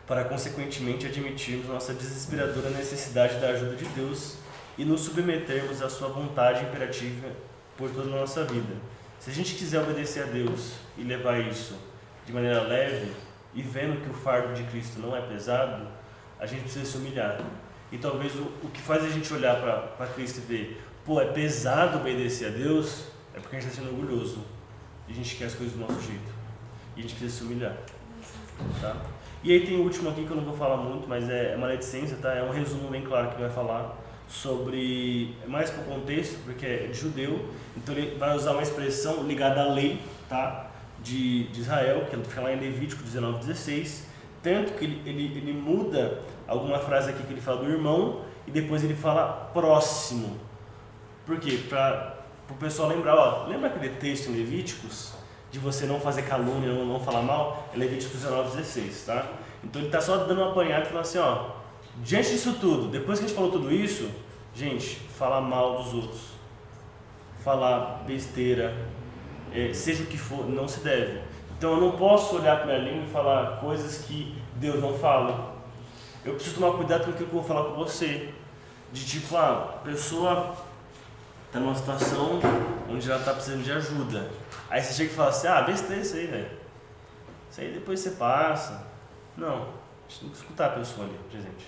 para consequentemente admitirmos nossa desesperadora necessidade da ajuda de Deus e nos submetermos à sua vontade imperativa por toda a nossa vida. Se a gente quiser obedecer a Deus e levar isso de maneira leve e vendo que o fardo de Cristo não é pesado, a gente precisa se humilhar. E talvez o que faz a gente olhar para Cristo e ver, pô, é pesado obedecer a Deus, é porque a gente está sendo orgulhoso e a gente quer as coisas do nosso jeito. E a gente precisa se humilhar. Tá? E aí tem o último aqui que eu não vou falar muito, mas é maledicência, tá? É um resumo bem claro que vai falar sobre, mais para o contexto, porque é judeu, então ele vai usar uma expressão ligada à lei, tá? de Israel, que fica lá em Levítico 19:16, tanto que ele muda alguma frase aqui que ele fala do irmão e depois ele fala próximo. Por quê? Para o pessoal lembrar, lembra aquele texto em Levíticos de você não fazer calúnia, não falar mal? É Levíticos 19:16, tá? Então ele está só dando uma apanhada e falando assim, diante disso tudo, depois que a gente falou tudo isso, gente, falar mal dos outros, falar besteira, seja o que for, não se deve. Então eu não posso olhar para minha língua e falar coisas que Deus não fala. Eu preciso tomar cuidado com aquilo que eu vou falar com você. De tipo, a pessoa está numa situação onde ela está precisando de ajuda. Aí você chega e fala assim, besteira isso aí, velho. Isso aí depois você passa. Não, a gente tem que escutar a pessoa ali presente.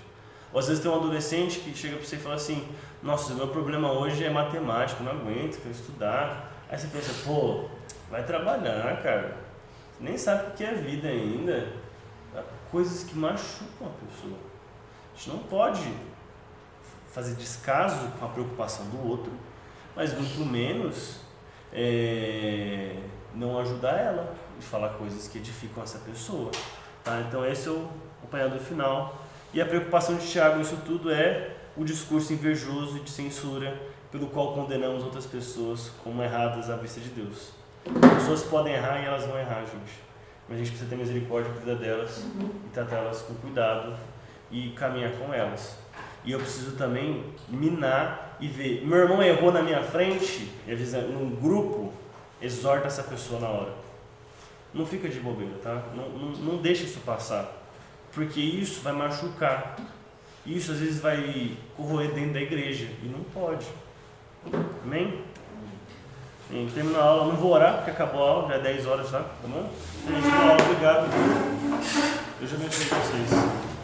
Ou às vezes tem um adolescente que chega para você e fala assim, nossa, meu problema hoje é matemática, eu não aguento, quero estudar. Aí você pensa, pô, vai trabalhar, cara. Você nem sabe o que é vida ainda. Coisas que machucam a pessoa. A gente não pode fazer descaso com a preocupação do outro, mas muito menos não ajudar ela e falar coisas que edificam essa pessoa. Tá? Então esse é o apanhado final. E a preocupação de Tiago, isso tudo é o discurso invejoso e de censura pelo qual condenamos outras pessoas como erradas à vista de Deus. As pessoas podem errar e elas vão errar, gente. Mas a gente precisa ter misericórdia com a vida delas e tratar elas com cuidado e caminhar com elas. E eu preciso também minar e ver. Meu irmão errou na minha frente, e às vezes num grupo, exorta essa pessoa na hora. Não fica de bobeira, tá? Não deixa isso passar. Porque isso vai machucar. Isso às vezes vai corroer dentro da igreja. E não pode. Amém? Sim, terminou a aula. Não vou orar porque acabou a aula. Já é 10 horas, tá? Tá bom? Gente, boa aula. Obrigado. Deus abençoe vocês.